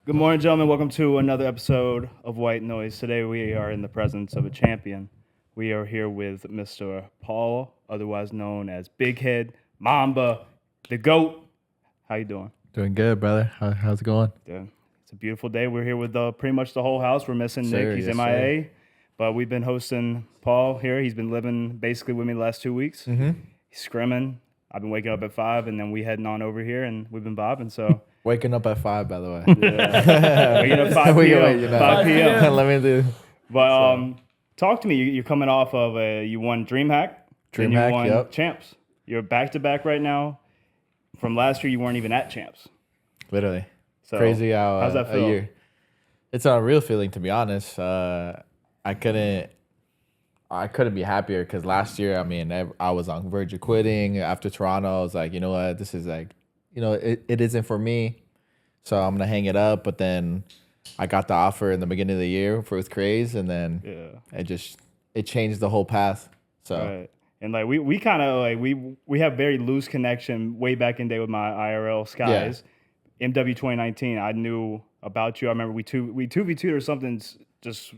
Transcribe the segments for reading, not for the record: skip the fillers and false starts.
Good morning, gentlemen. Welcome to another episode of White Noise. Today we are in the presence of a champion. We are here with Mr. Paul, otherwise known as Big Head, MAMBA, the GOAT. How you doing? Doing good, brother. How's it going? Dude, it's a beautiful day. We're here with pretty much the whole house. We're missing Sir, Nick. He's yes, MIA. But we've been hosting Paul here. He's been living basically with me the last 2 weeks. Mm-hmm. He's scrimming. I've been waking up at 5, and then we heading on over here, and we've been bobbing, so... Waking up at 5, by the way. Yeah. Waking up 5 p.m. 5 p.m. Let me do. But talk to me. You're coming off of you won DreamHack. Then you won yep. Champs. You're back-to-back right now. From last year, you weren't even at Champs. Literally. So, Crazy how how's that feel? a year. It's a real feeling, to be honest. I couldn't be happier because last year, I mean, I was on verge of quitting. After Toronto, I was like, you know what? This is like, it isn't for me. So I'm going to hang it up. But then I got the offer in the beginning of the year with Craze. And then it changed the whole path. So. Right. And like we kind of like we have very loose connection way back in the day with my IRL skies. Yeah. MW 2019, I knew about you. I remember we 2v2'd or something just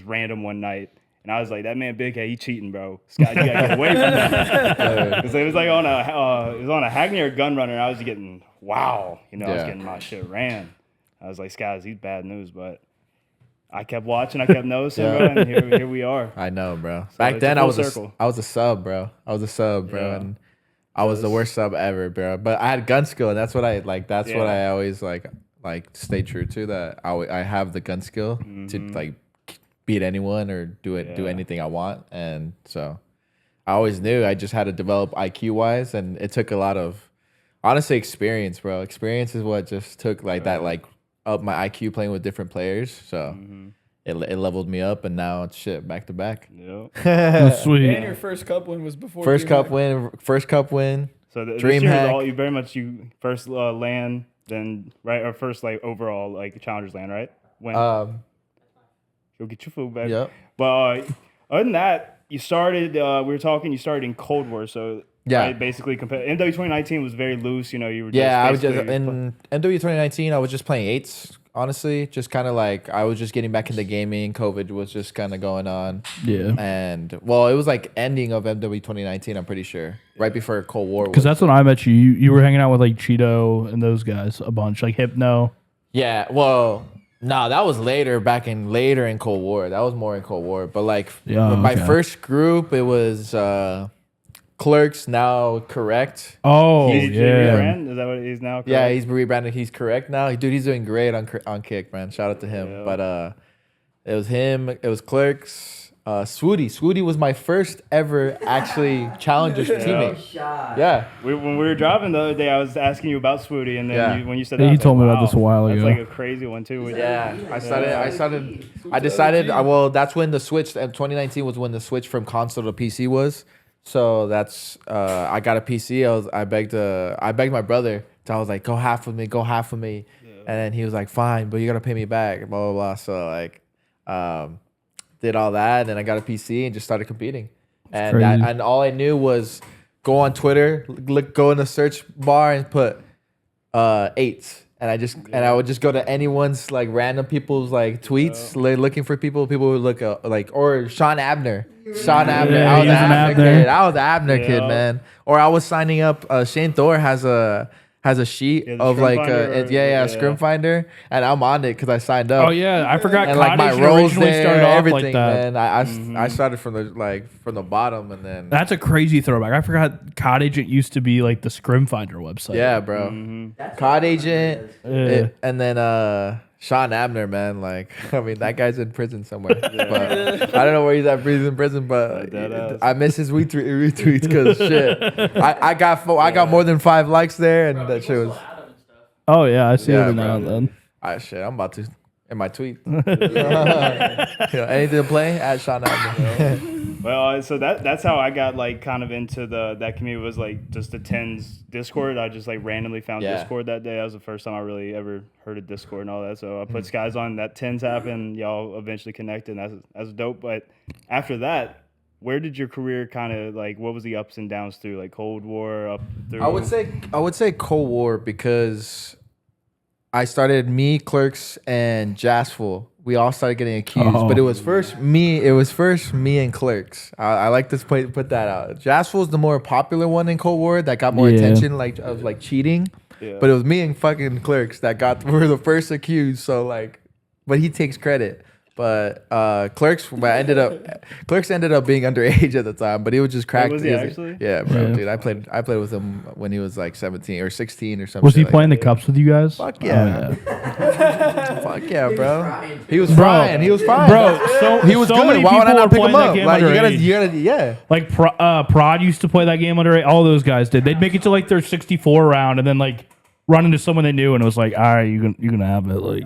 random one night. And I was like, that man Big Head, he cheating, bro. Scott, you gotta get away from that. Because it was like on a Hackney or Gun Runner, and I was getting I was getting my shit ran. I was like, Scott, he's bad news, but I kept watching, I kept noticing, bro, and here we are. I know, bro. So back then I was a sub, bro. And I was the worst sub ever, bro. But I had gun skill, and that's what I like. That's what I always like stay true to. That I have the gun skill to like beat anyone or do anything I want. And so I always knew I just had to develop IQ wise, and it took a lot of honestly experience, bro. Experience is what just took that up my IQ playing with different players. So it leveled me up, and now it's shit back to back. Yep. Sweet. And your first cup win was before First cup win. So this Dream year hack. you very much you first land, then right or first like overall like challengers land, right? When you'll get your food back. Yep. But other than that, you started. We were talking. You started in Cold War, so right, basically MW 2019 was very loose. You were just I was just in MW 2019. I was just playing eights. Honestly, just kind of like I was just getting back into gaming. COVID was just kind of going on. Yeah. And it was like ending of MW 2019. I'm pretty sure right before Cold War. Because that's when I met you. You were hanging out with like Cheeto and those guys a bunch, like Hypno. Yeah. Well. No, that was later in Cold War. That was more in Cold War. But like my first group, it was Clerks, now Correct. Oh, he's rebranded? Is that what he's now? Correct? Yeah, he's rebranded. He's Correct now. Dude, he's doing great on Kick, man. Shout out to him. Yeah. But it was him. It was Clerks. Swooty was my first ever actually Challengers teammate. Yeah. When we were driving the other day, I was asking you about Swooty, and then when you said that, you told me about this a while ago. That's like a crazy one too. Yeah. I decided. That's when the switch. 2019 was when the switch from console to PC was. So that's I got a PC. I begged my brother. So I was like, go half with me. Yeah. And then he was like, fine, but you gotta pay me back. Blah blah blah. So like, did all that, and then I got a PC and just started competing. And all I knew was go on Twitter, go in the search bar and put eights. And I would just go to anyone's like random people's like tweets, looking for people. People would look or Sean Abner. Yeah, I was an Abner kid. I was an Abner kid, man. Or I was signing up. Shane Thor has a sheet of like Scrim Finder, and I'm on it because I signed up. Oh yeah, I forgot. And like my roles there, started off everything, like that. man. I started from the bottom, and then that's a crazy throwback. I forgot COD Agent used to be like the Scrim Finder website. Yeah, bro. COD Agent, and then Sean Abner, man. Like, I mean, that guy's in prison somewhere. But I don't know where he's at. He's in prison, but I miss his retweets because shit. I got more than 5 likes there, and that shit was. Oh yeah, I see it now and then. I'm about to in my tweet. Anything to play at Sean Abner. Well, so that's how I got like kind of into that community was like just the Tens Discord. I just like randomly found Discord that day. That was the first time I really ever heard of Discord and all that. So I put Skies on that Tens happened. Y'all eventually connected. And that's dope. But after that, where did your career kind of like? What was the ups and downs through like Cold War up through? I would say Cold War because I started me, Clerks, and Jasful. We all started getting accused, but it was first me. It was first me and Clerks. I like to put that out. Jasful is the more popular one in Cold War that got more attention, like of like cheating. Yeah. But it was me and fucking Clerks that were the first accused. So like, but he takes credit. But Clerks ended up being underage at the time, but he was just cracked. Was he actually? Yeah, bro, dude. I played with him when he was like 17 or 16 or something. Was he playing the cups with you guys? Fuck yeah. Fuck yeah, bro. He was frying. He was fine. Bro, he was good. Why would I not pick him up? Like you gotta, yeah. Like Prod used to play that game under all those guys did. They'd make it to like their 64 round and then like run into someone they knew and it was like, all right, you can have it. Like,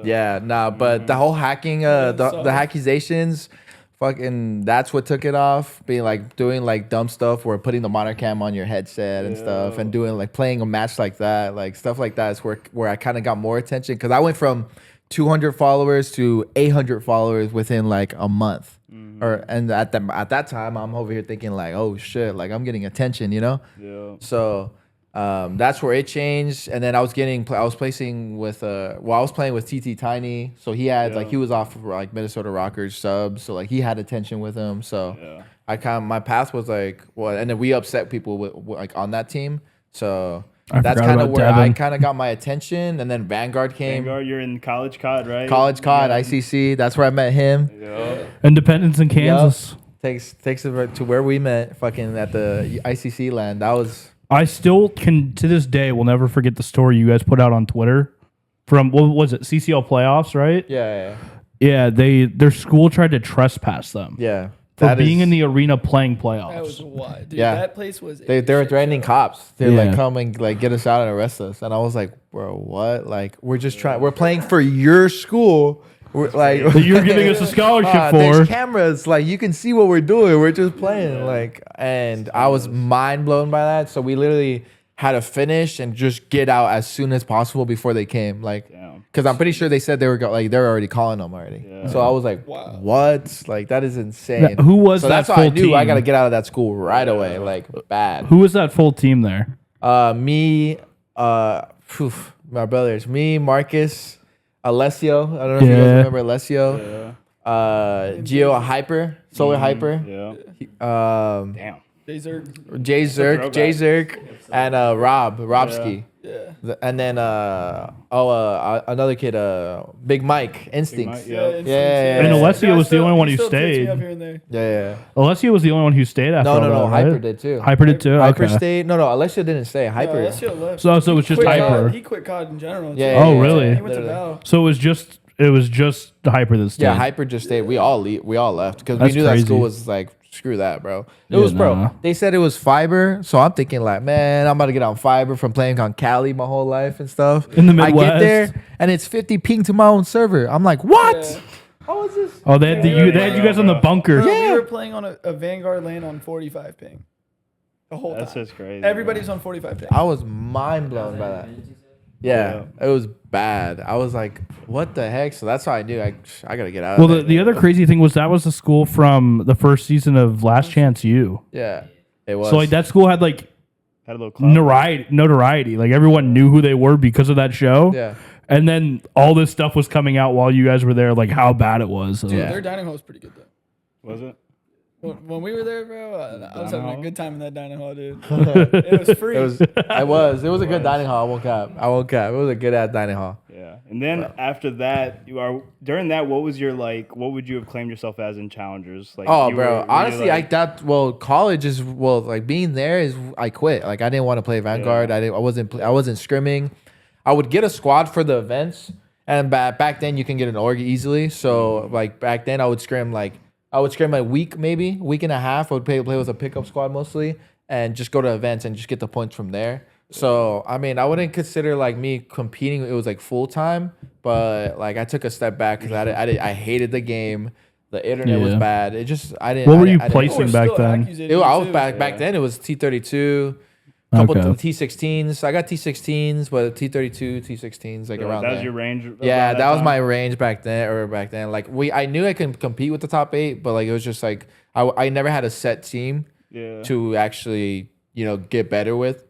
yeah, nah, but the whole hacking, the accusations, fucking, that's what took it off. Being like doing like dumb stuff, or putting the monitor cam on your headset and stuff, and doing like playing a match like that, like stuff like that is where I kind of got more attention because I went from 200 followers to 800 followers within like a month. And at that time, I'm over here thinking like, oh shit, like I'm getting attention, you know? Yeah. So. That's where it changed, and then I was playing with TT Tiny, so he had like he was off of like Minnesota Rockers subs, so like he had attention with him. So my path was like and then we upset people with like on that team, so that's kind of where I kind of got my attention, and then Vanguard came. Vanguard, you're in College COD, right? College COD, ICC. That's where I met him. Yeah. Independence in Kansas. Takes it to where we met, fucking at the ICC land. That was. I still can, to this day, will never forget the story you guys put out on Twitter from, what was it, CCL playoffs, right? Yeah. Yeah, their school tried to trespass them. Yeah. For being in the arena playing playoffs. That was wild. Dude, that place was... They were threatening cops. They're like, come and like get us out and arrest us. And I was like, bro, what? Like, we're playing for your school. We're like that you're giving us a scholarship for. There's cameras, like you can see what we're doing. We're just playing, like, and I was mind blown by that. So we literally had to finish and just get out as soon as possible before they came, like, because I'm pretty sure they said they were they're already calling them already. Yeah. So I was like, what? Like that is insane. Who was so that? That's why I knew I got to get out of that school right away, like bad. Who was that full team there? Me, my brothers, me, Marcus. Alessio, I don't know if you guys remember Alessio. Gio Hyper, Solar Hyper. Damn. Jay Zerk, and Robski. Yeah. And then another kid, Big Mike, Instincts. And Alessio was the only one who stayed. Yeah. Alessio was the only one who stayed after. No. Hyper did too. Hyper did too. Hyper stayed. No. Alessio didn't stay. Hyper. Alessio left. So it was just Hyper. He quit COD in general. Yeah. Oh really? He went to Val. So it was just Hyper that stayed. Yeah, Hyper just stayed. We all left because we knew that school was like. Screw that, bro. Bro. They said it was fiber, so I'm thinking like, man, I'm about to get on fiber from playing on Cali my whole life and stuff. In the Midwest, I get there and it's 50 ping to my own server. I'm like, what? Yeah. How is this? Oh, they had you guys on the bunker. Yeah, we were playing on a Vanguard lane on 45 ping. The whole time. That's just crazy. Everybody was on 45 ping. I was mind blown by that. Yeah, it was bad. I was like, what the heck? So that's how I knew I got to get out of there. Well, the other crazy thing was that was the school from the first season of Last Chance U. Yeah, it was. So like that school had like a little notoriety. Like everyone knew who they were because of that show. Yeah. And then all this stuff was coming out while you guys were there, like how bad it was. Dude, their dining hall was pretty good though. Was it? When we were there, bro, I was having a good time in that dining hall, dude. It was free. It was a good dining hall. I won't cap. It was a good ass dining hall. Yeah. And then after that, during that, what was your what would you have claimed yourself as in challengers? Like, bro, honestly, college is like being there is I quit. Like I didn't want to play Vanguard. Yeah. I wasn't scrimming. I would get a squad for the events, and back then you can get an org easily. So like back then I would scrim a week and a half. I would play with a pickup squad mostly and just go to events and just get the points from there. So, I mean, I wouldn't consider like me competing. It was like full time, but like I took a step back because I hated the game. The internet was bad. It just, I didn't. What were you placing back then? I was back then. It was T32. Couple T16s. I got T16s, but T32, T16s, like around there. That was your range? Yeah, that was my range back then. Like I knew I could compete with the top 8, but like it was just like I never had a set team to actually get better with.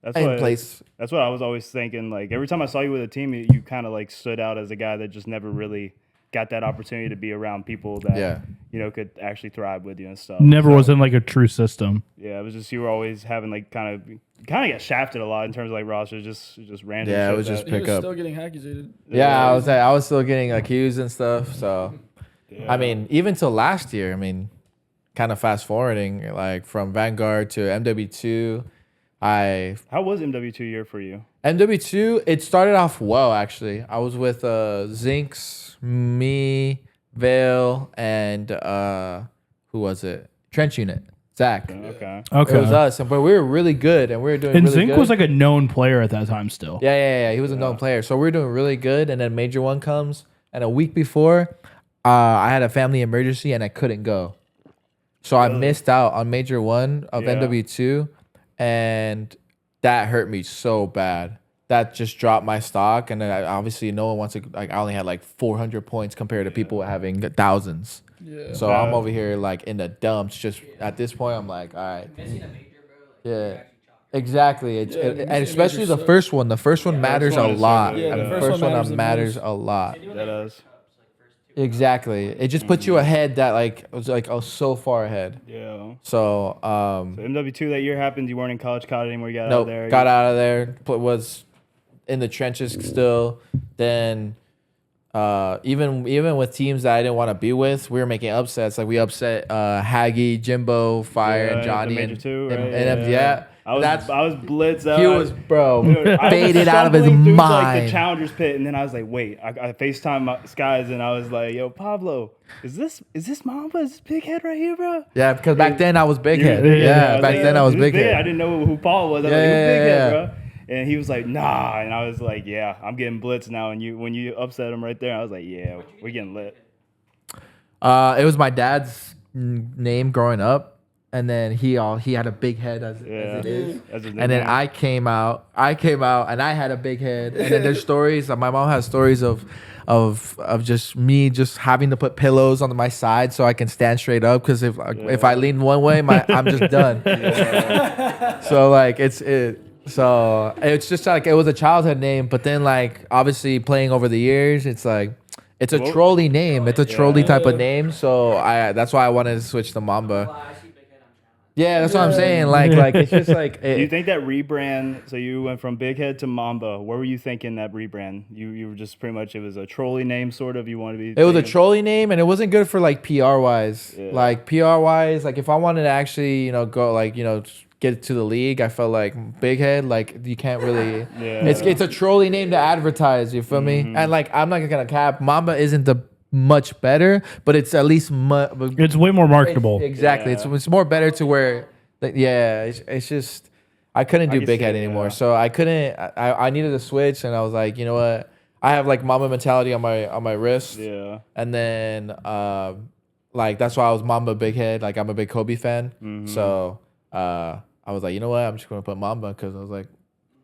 That's in what, place. That's what I was always thinking. Like every time I saw you with a team, you kind of like stood out as a guy that just never really got that opportunity to be around people that could actually thrive with you and stuff. Never was in like a true system. Yeah, it was just you were always having like kind of get shafted a lot in terms of like rosters, just random. Yeah, shit it was just He pick was up. still getting accusated. Yeah, I was still getting accused and stuff. So, I mean, even till last year, I mean, kind of fast forwarding, like from Vanguard to MW2, How was MW2 year for you? MW2, it started off well actually. I was with Zinx, me, Vale, and who was it? Trench Unit, Zach. Okay. It was us, but we were really good, and we were doing. And really Zink good. was like a known player at that time still. Yeah. He was a known player, so we were doing really good. And then Major One comes, and a week before, I had a family emergency and I couldn't go, so I missed out on Major One of MW2, and that hurt me so bad. That just dropped my stock, and then obviously no one wants to. Like I only had like 400 points compared to people having thousands. Yeah. So I'm over here like in the dumps. Just at this point, I'm like, all right. Yeah. Exactly. And especially the first one. The first one matters a lot. Yeah, The first one matters a lot. That is. Exactly. It just puts you ahead. That like was like so far ahead. Yeah. So So MW2 that year happened. You weren't in College Cottage anymore. You got out nope, of there. got out of there. Was in the trenches still. Then even with teams that I didn't want to be with, we were making upsets. Like we upset Haggy, Jimbo, Fire, and Johnny. Major two, right? Yeah. I was blitzed out. He was, bro, Dude, I was faded out of his stumbling through, like, mind. the challengers pit, and then I was like, wait. I FaceTime my Skies, and I was like, yo, Pablo, is this Mamba? Is this Big Head right here, bro? Yeah, because back then I was big head. Yeah, Yeah, back then I was big head. I didn't know who Paul was. I was like, who's Big Head, bro? And he was like, nah. And I was like, yeah, I'm getting blitzed now. And when you upset him right there, I was like, yeah, we're getting lit. It was my dad's name growing up. And then he had a big head as it is. And then I came out and I had a big head. And then there's stories. My mom has stories of just me just having to put pillows on my side so I can stand straight up, because if I lean one way, I'm just done. So like it's just like it was a childhood name, but then like obviously playing over the years, it's like it's a trolley name. It's a trolley type of name. So that's why I wanted to switch to Mamba. Yeah, that's what I'm saying. Like it's just like. Do you think that rebrand? So you went from Big Head to Mamba. What were you thinking that rebrand? You were just pretty much, it was a trolley name, sort of. You want to be. It was a trolley name, and it wasn't good for like PR wise. Yeah. Like PR wise, like if I wanted to actually go like get to the league, I felt like Big Head, like you can't really. Yeah. It's a trolley name to advertise. You feel me? And like I'm not gonna cap. Mamba isn't the much better, but it's at least It's way more marketable. Exactly. Yeah. It's more better to where. It's just I couldn't do Big Head anymore, so I couldn't. I needed a switch, and I was like, you know what? I have like Mamba mentality on my wrist. Yeah. And then like that's why I was Mamba Big Head. Like I'm a big Kobe fan, so I was like, you know what? I'm just gonna put Mamba because I was like.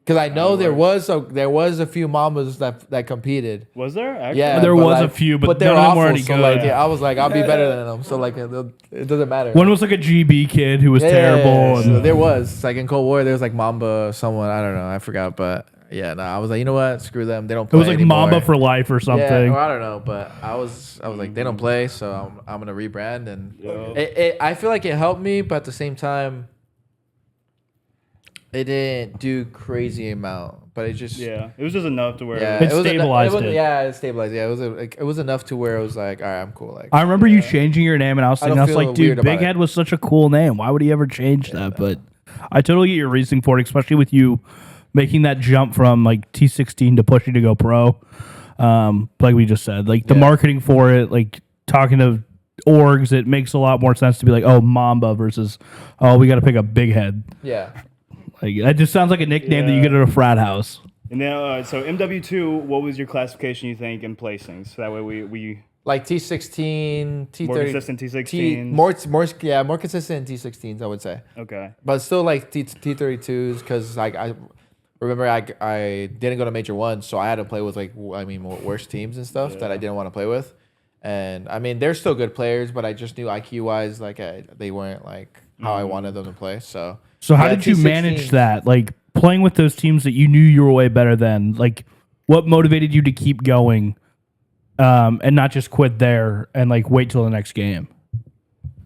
Because I know there was a few Mambas that competed. Was there? Actually? Yeah, There but was like, a few, but they're none of them awful. were any So good. like, I was like, I'll be better than them. So like, it doesn't matter. One was like a GB kid who was Yeah, terrible. so And there was like in Cold War, there was like Mamba, someone I don't know, I forgot, but yeah, no, I was like, you know what? Screw them. They don't it play was like anymore. Mamba for life or something. Yeah, or I don't know, but I was like, they don't play, so I'm gonna rebrand, and I feel like it helped me, but at the same time, it didn't do crazy amount, but it just It was just enough to where. yeah, It stabilized it. Yeah, it stabilized. Yeah, it was enough to where it was like, all right, I'm cool. Like I remember you changing your name, and I was thinking, don't I was feel like, weird dude, about Big it. Head was such a cool name. Why would he ever change that? But I totally get your reasoning for it, especially with you making that jump from like T16 to pushing to go pro. Like we just said, like the marketing for it, like talking to orgs, it makes a lot more sense to be like, oh, Mamba versus, oh, we got to pick up Big Head. yeah. Like that just sounds like a nickname that you get at a frat house. And then, so MW2, what was your classification, you think, in placings? So that way we Like T16, T30, more consistent T16s. more consistent in T16s, I would say. Okay. But still like T32s, because like I remember I didn't go to Major One, so I had to play with like worse teams and stuff that I didn't want to play with. And I mean they're still good players, but I just knew IQ wise like they weren't like how I wanted them to play. So So how yeah, did you T16s. manage that? Like playing with those teams that you knew you were way better than, like what motivated you to keep going and not just quit there and like wait till the next game?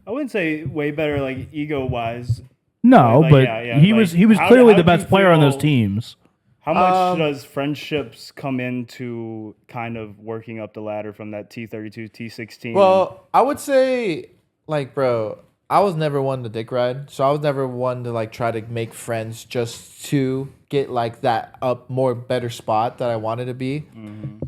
I wouldn't say way better, like ego wise. No, Like, but yeah, he like, was how clearly the did you best player on those feel- teams. How much does friendships come into kind of working up the ladder from that T32, T16? Well, I would say, like, bro, I was never one to dick ride. So I was never one to, like, try to make friends just to get, like, that up more better spot that I wanted to be.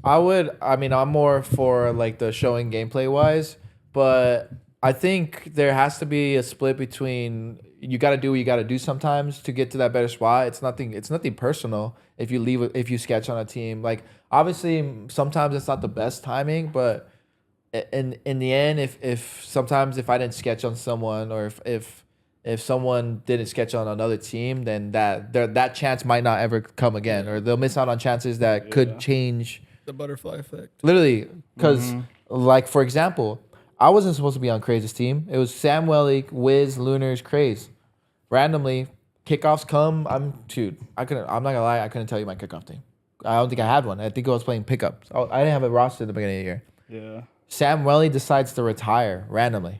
I'm more for, like, the showing gameplay-wise. But I think there has to be a split between you got to do what you got to do sometimes to get to that better spot. It's nothing personal if you sketch on a team. Like, obviously, sometimes it's not the best timing, but in the end, if sometimes if I didn't sketch on someone, or if someone didn't sketch on another team, then that chance might not ever come again, or they'll miss out on chances that could change The butterfly effect. literally. Because, like, for example, I wasn't supposed to be on Craze's team. It was Sam Welly, Wiz, Lunars, Craze. Randomly, kickoffs come. I'm not gonna lie, I couldn't tell you my kickoff team. I don't think I had one. I think I was playing pickups. I didn't have a roster at the beginning of the year. Yeah. Sam Welly decides to retire randomly.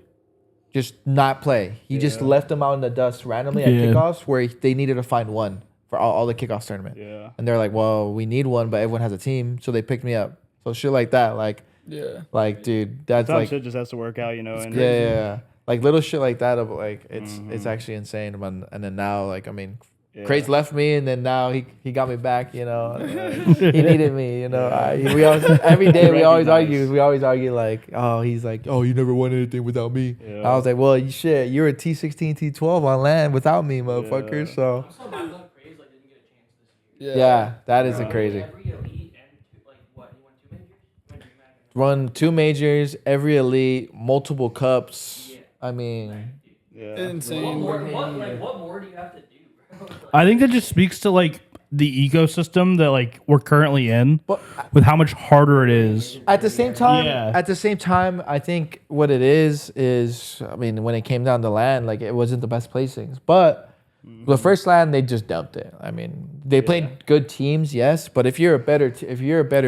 Just not play. He just left them out in the dust randomly at kickoffs where they needed to find one for all the kickoffs tournament. Yeah. And they're like, well, we need one, but everyone has a team. So they picked me up. So shit like that. Like, dude, that's Sometimes like, shit just has to work out, you know. And yeah. Like little shit like that of like, it's actually insane. And then now, like, I mean, Craze left me, and then now he got me back, you know. He needed me, you know. Every day we always argue like, oh, he's like, oh, you never won anything without me. Yeah. I was like, well, shit, you're a T16, T12 on land without me, motherfucker. Yeah. So Also, my luck Craze like didn't get a chance this year. yeah, that is a crazy. Every elite and like what? You won 2 majors? You won 3 majors? Run 2 majors, every elite, multiple cups. Yeah. I mean, Yeah. Insane. What more do you have to do, bro? I think that just speaks to like the ecosystem that like we're currently in, But- with how much harder it is. at the same time, I think what it is, I mean, when it came down to land, like, it wasn't the best placings. But the first land, they just dumped it. I mean, they played good teams, yes, but if you're a better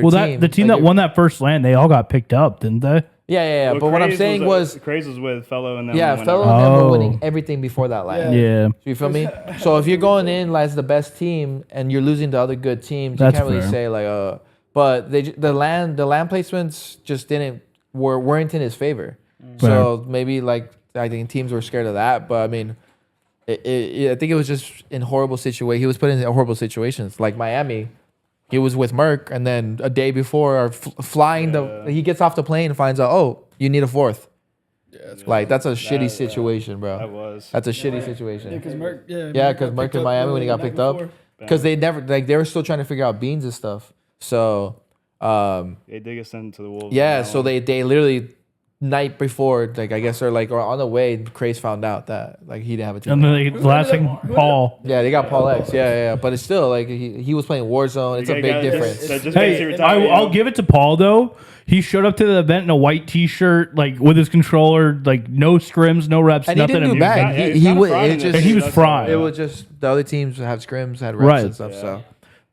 Well, team, the team like, that won that first land, they all got picked up, didn't they? yeah. Well, But what I'm Craze saying was Craze was with Fellow and then Fellow and them were Oh. winning everything before that land. Yeah. You feel me? So if you're going in as the best team and you're losing to other good teams, That's you can't really fair. say like But the land placements just weren't in his favor. So maybe like I think teams were scared of that. But I mean, I think it was just in horrible situation. He was put in horrible situations like Miami. He was with Merck, and then a day before, or flying he gets off the plane and finds out, oh, you need a fourth. Yeah, That's a shitty situation, bro. That was. That's a shitty situation. because Merck. Yeah, because Merck in Miami when he got picked up, because they were still trying to figure out beans and stuff. So, They did get sent to the Wolves. yeah, so they literally night before, like I guess, or on the way, Craze found out that like he didn't have a team. And then the last thing, Paul. Yeah, they got Paul X. Yeah, but it's still like he was playing Warzone. It's a big difference. That just makes you Hey, retire, you know? I'll give it to Paul though. He showed up to the event in a white T-shirt, like with his controller, like no scrims, no reps, And he nothing. didn't do and he was bad. back. Yeah, He kinda would. fried It in just this. He was That's fried. It was just the other teams have scrims, had reps Right. and stuff. So,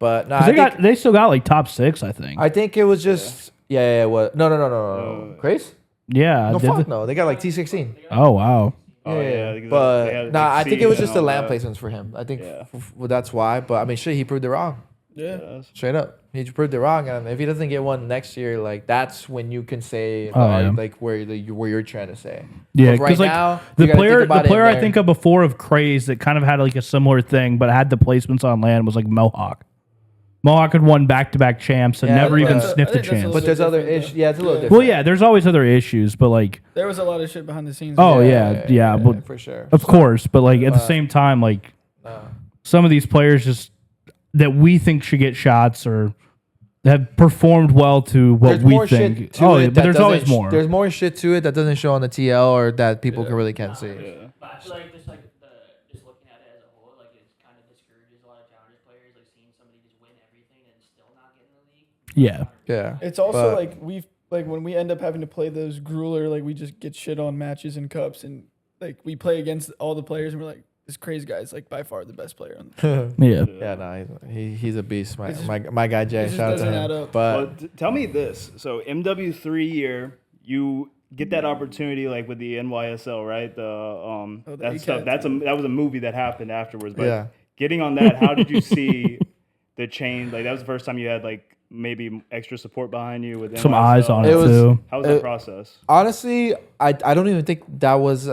but no, They still got like top 6, I think. I think it was just what? No. Craze? Yeah. No, did fuck the- no. They got like T16. Oh wow. Oh, yeah, because they But had nah, I think it was Exceed just the and all land that. placements for him. I think Yeah. that's why. But I mean, shit, he proved it wrong. Yeah. Straight up, he proved it wrong. And if he doesn't get one next year, like that's when you can say yeah. like where you're trying to say. Yeah, But right because like now, the you gotta think player about it I there. think of before of Craze that kind of had like a similar thing, but had the placements on land was like Mohawk. Mohawk had won back-to-back champs and Yeah, never but- even I sniffed a think that's a chance. little But there's bit other different, issues. though. Yeah, it's a little Yeah. different. Well, yeah, there's always other issues, but like, There was a lot of shit behind the scenes. oh yeah, but for sure. of course, but like at the same time, like some of these players just that we think should get shots or have performed well to what There's we more think. shit to Oh, it yeah, that but there's always doesn't more. There's more shit to it that doesn't show on the TL or that people really can't see. But I feel like just looking at it as a whole, like it kind of discourages a lot of talented players, like seeing somebody just win everything and still not get in the league. Yeah. Yeah. It's also But- like when we end up having to play those grueler, like we just get shit on matches and cups, and like we play against all the players, and we're like, this crazy guy is like by far the best player on the Yeah. Yeah, no, he's a beast. It just- My guy Jay, it just shout out to doesn't add him. up. But Well, tell me this. So MW3 year, you get that opportunity like with the NYSL, right? the That ACAT stuff. That was a movie that happened afterwards. But Yeah. getting on that, how did you see the change? Like that was the first time you had like maybe extra support behind you with Some NYSL. eyes on it, It was- too. How was that process? honestly, I don't even think that was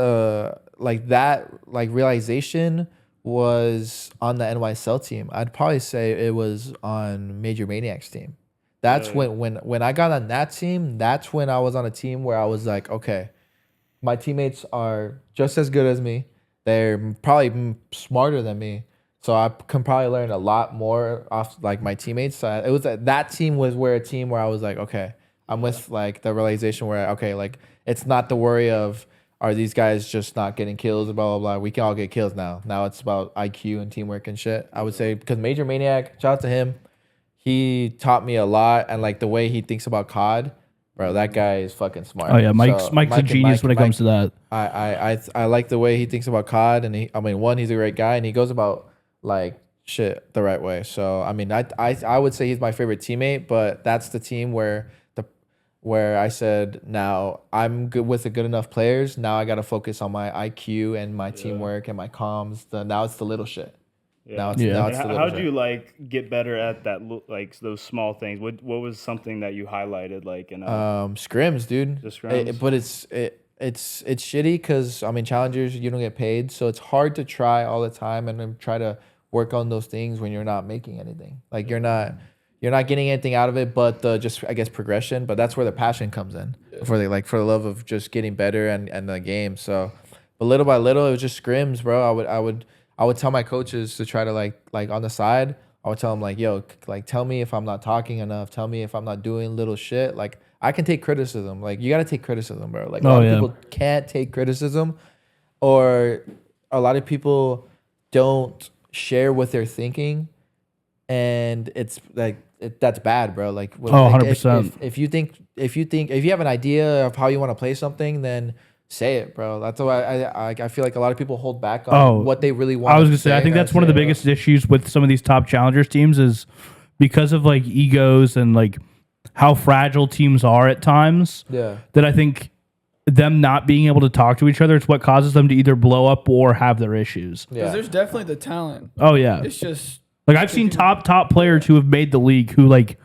like that like realization was on the NYSL team. I'd probably say it was on Major Maniac's team. That's Really? when I got on that team, that's when I was on a team where I was like, okay, my teammates are just as good as me. They're probably smarter than me. So I can probably learn a lot more off like my teammates. So it was that team was where a team where I was like, okay, I'm with like the realization where, okay, like it's not the worry of, are these guys just not getting kills, blah, blah, blah. We can all get kills now. Now it's about IQ and teamwork and shit. I would say because Major Maniac, shout out to him. He taught me a lot, and like the way he thinks about COD, bro, that guy is fucking smart. Oh yeah, Mike's So, a Mike genius when it comes to Mike- that. I like the way he thinks about COD, and he's a great guy, and he goes about like shit the right way. So I mean, I would say he's my favorite teammate, but that's the team where I said, now I'm good with the good enough players. Now I got to focus on my IQ and my teamwork and my comms. Now it's the little shit. Yeah. Now it's Yeah. now And it's the little how did shit. you like get better at that? Like those small things. What was something that you highlighted? Like in Scrims, dude. The scrims. But it's shitty because I mean challengers, you don't get paid, so it's hard to try all the time and then try to work on those things when you're not making anything. Like you're not getting anything out of it, but the just I guess progression. But that's where the passion comes in for the love of just getting better and the game. So, but little by little, it was just scrims, bro. I would tell my coaches to try to like on the side. I would tell them like, yo, like tell me if I'm not talking enough. Tell me if I'm not doing little shit. Like I can take criticism. Like you gotta take criticism, bro. Like a lot of people can't take criticism, or a lot of people don't share what they're thinking, and it's like that's bad, bro. Like 100%. If you have an idea of how you want to play something, then say it, bro. That's why I feel like a lot of people hold back on what they really want. I was gonna say, I think that's one of the biggest issues with some of these top challengers teams is because of like egos and like how fragile teams are at times. Yeah. That I think them not being able to talk to each other is what causes them to either blow up or have their issues. Yeah. Because there's definitely the talent. Oh yeah. It's just Like I've seen top players who have made the league who like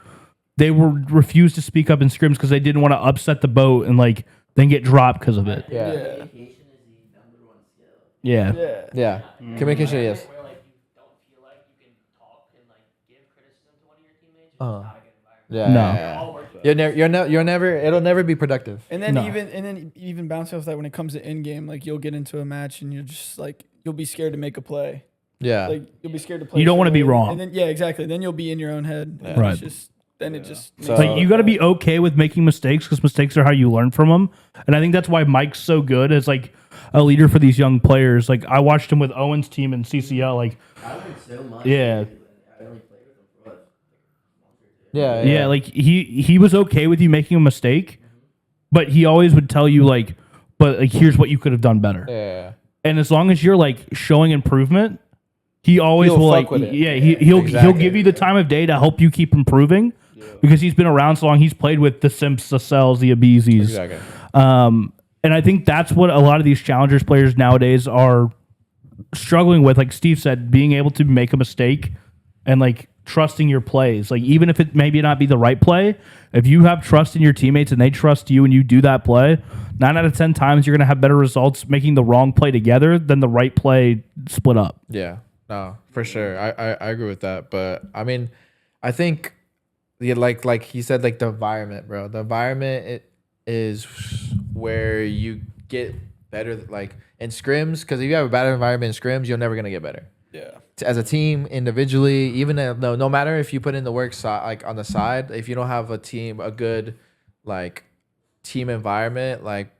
they were refused to speak up in scrims because they didn't want to upset the boat and like then get dropped because of it. Yeah. yeah. Communication is the number one skill. Yeah. Yeah. Yeah. Communication, yes. Where like you don't feel like you can talk and like give criticism to one of your teammates, it's Uh-huh. not a good environment. Yeah. No. yeah. All work together. You're never. It'll never be productive. And then No. even bouncing off that when it comes to in game, like you'll get into a match and you're just like you'll be scared to make a play. Yeah. Like you'll be scared to play. You don't wanna be certain way, wrong. And then yeah, exactly. Then you'll be in your own head. And Right. It's just then it just So- Like you got to be okay with making mistakes because mistakes are how you learn from them. And I think that's why Mike's so good as like a leader for these young players. Like I watched him with Owen's team in CCL. Like I learned so much. yeah, I only played with him for what? Yeah. yeah. Like he was okay with you making a mistake, but he always would tell you like, but like here's what you could have done better. Yeah. And as long as you're like showing improvement, he always He'll will fuck like with it. yeah he'll Exactly. give you the time of day to help you keep improving because he's been around so long. He's played with the Simps, the Cells, the Abizis. Exactly. And I think that's what a lot of these challengers players nowadays are struggling with. Like Steve said, being able to make a mistake and like trusting your plays. Like even if it maybe not be the right play, if you have trust in your teammates and they trust you and you do that play, 9 out of 10 times you're going to have better results making the wrong play together than the right play split up. Yeah. No, for sure. I agree with that. But I mean, I think like he said, like the environment, bro. The environment is where you get better, like in scrims. Because if you have a bad environment in scrims, you're never gonna get better. yeah. As a team, individually, even no matter if you put in the work like on the side, if you don't have a good like team environment, like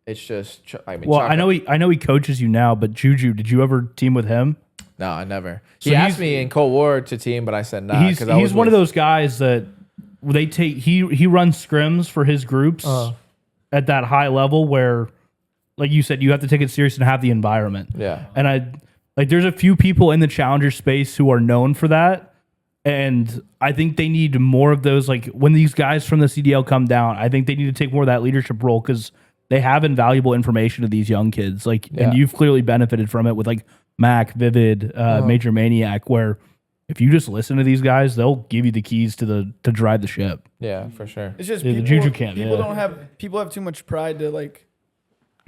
it's just. I mean, Well, chalk I know he coaches you now, but Juju, did you ever team with him? No, I never. So He asked he's- me in Cold War to team, but I said nah. He's 'cause I was one of with- those guys that they take. He runs scrims for his groups at that high level where like you said, you have to take it serious and have the environment. Yeah. And there's a few people in the challenger space who are known for that. And I think they need more of those. Like when these guys from the CDL come down, I think they need to take more of that leadership role because they have invaluable information to these young kids. Like, and you've clearly benefited from it with like Mac, Vivid, Major Maniac, where if you just listen to these guys, they'll give you the keys to drive the ship. Yeah, for sure. It's just The people, Juju camp, people yeah. don't have people have too much pride to like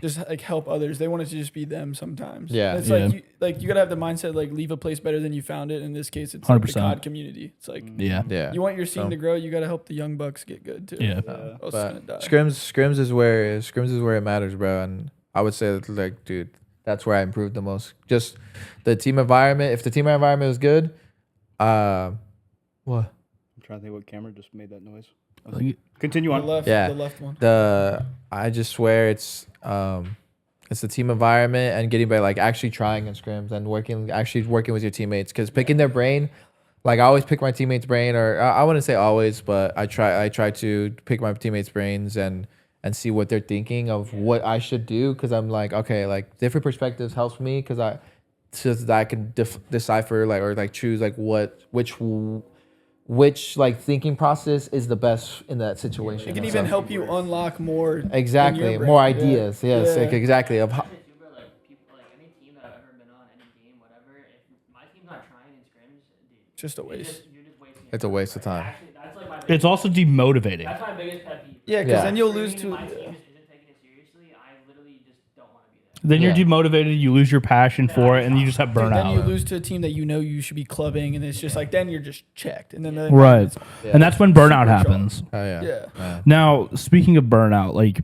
just like help others. They want it to just be them sometimes. Yeah. It's Yeah. like you gotta have the mindset like leave a place better than you found it. In this case, it's like the 100%. COD community. It's like Yeah. Yeah. you want your scene to grow, you gotta help the young bucks get good too. Yeah. Else it's gonna die. But scrims is where it matters, bro. And I would say that, like, dude, that's where I improved the most. Just the team environment. If the team environment was good, what? I'm trying to think what camera just made that noise. Continue The on. left, Yeah. the left one. I just swear it's the team environment and getting by, like, actually trying in scrims and working with your teammates, because picking their brain, like, I always pick my teammates' brain, or I wouldn't say always, but I try to pick my teammates' brains and see what they're thinking of what I should do, because I'm like, okay, like, different perspectives helps me, because so that I can decipher, like, or like choose like which like thinking process is the best in that situation. It can and even stuff. help you unlock more. in Exactly, your brain. more Yeah. ideas. Yes, Yeah. like, exactly. Of how, Too, bro, like people, like any team that I've ever been on, any game, whatever. If my team's not trying in scrims, dude, Just a waste. you're just wasting. it's a waste of time. Actually, that's like my. It's also demotivating. That's my biggest pet peeve. Yeah, because Yeah. then you'll lose Screaming to. my team just isn't taking it seriously. I literally just don't want to be there. Then you're Yeah. demotivated, you lose your passion for it, and you just have Dude, then you burnout. lose to a team that you know you should be clubbing, and it's just like then you're just checked, and then Right. And that's when burnout Super happens. Oh yeah. Yeah. Now, speaking of burnout, like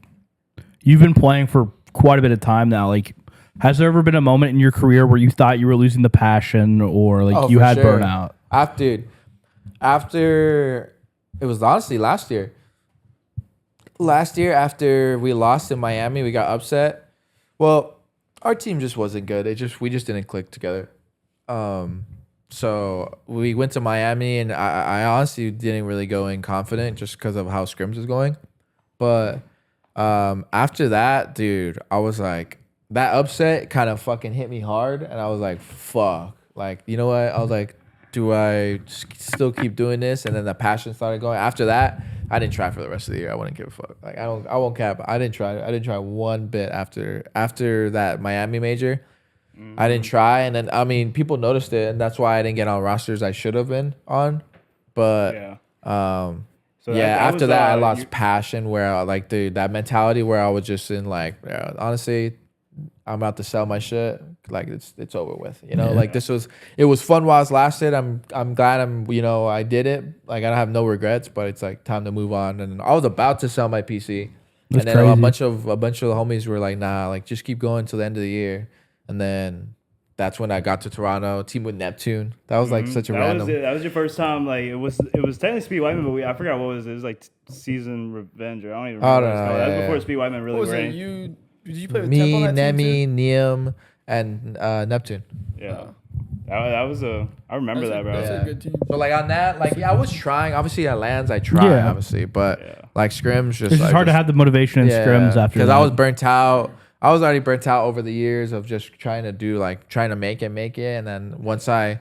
you've been playing for quite a bit of time now. Like, has there ever been a moment in your career where you thought you were losing the passion, or like Oh, you for had sure. burnout? After it was honestly last year. Last year, after we lost in Miami, we got upset. Well, our team just wasn't good. We just didn't click together. So we went to Miami, and I honestly didn't really go in confident just because of how scrims was going. But after that, dude, I was like, that upset kind of fucking hit me hard, and I was like, fuck. Like, you know what? I was like, do I still keep doing this? And then the passion started going. After that, I didn't try for the rest of the year. I wouldn't give a fuck. Like, I won't cap. I didn't try one bit after that Miami major. I didn't try, and then I mean, people noticed it, and that's why I didn't get on rosters I should have been on. But Yeah. So that after was, that, I lost passion, where I, like, dude, that mentality where I was just in like, yeah, honestly, I'm about to sell my shit. Like, it's over with. You know, like, it was fun while it lasted. I'm glad I did it. Like, I don't have no regrets, but it's like time to move on. And I was about to sell my PC. That's and then a crazy. bunch of the homies were like, nah, like, just keep going till the end of the year. And then that's when I got to Toronto, team with Neptune. That was like such a That random. was it. That was your first time. Like it was technically Speed Whiteman, but I forgot what was it. It was like Season Revenge. Or I don't even remember. no, what it's called. yeah, That was before yeah. Speed Whiteman really What was it? ran. Did you play with Temp on Me, that team Nemi, too? Niem, and Neptune. Yeah, that was a. I remember that, bro. That's Yeah. a good team. So like on that, like, yeah, I was trying. Obviously at lands, I tried, Yeah. obviously, but Yeah. like scrims, just It's just hard to have the motivation in scrims after because that. I was burnt out. I was already burnt out over the years of just trying to make it, and then once I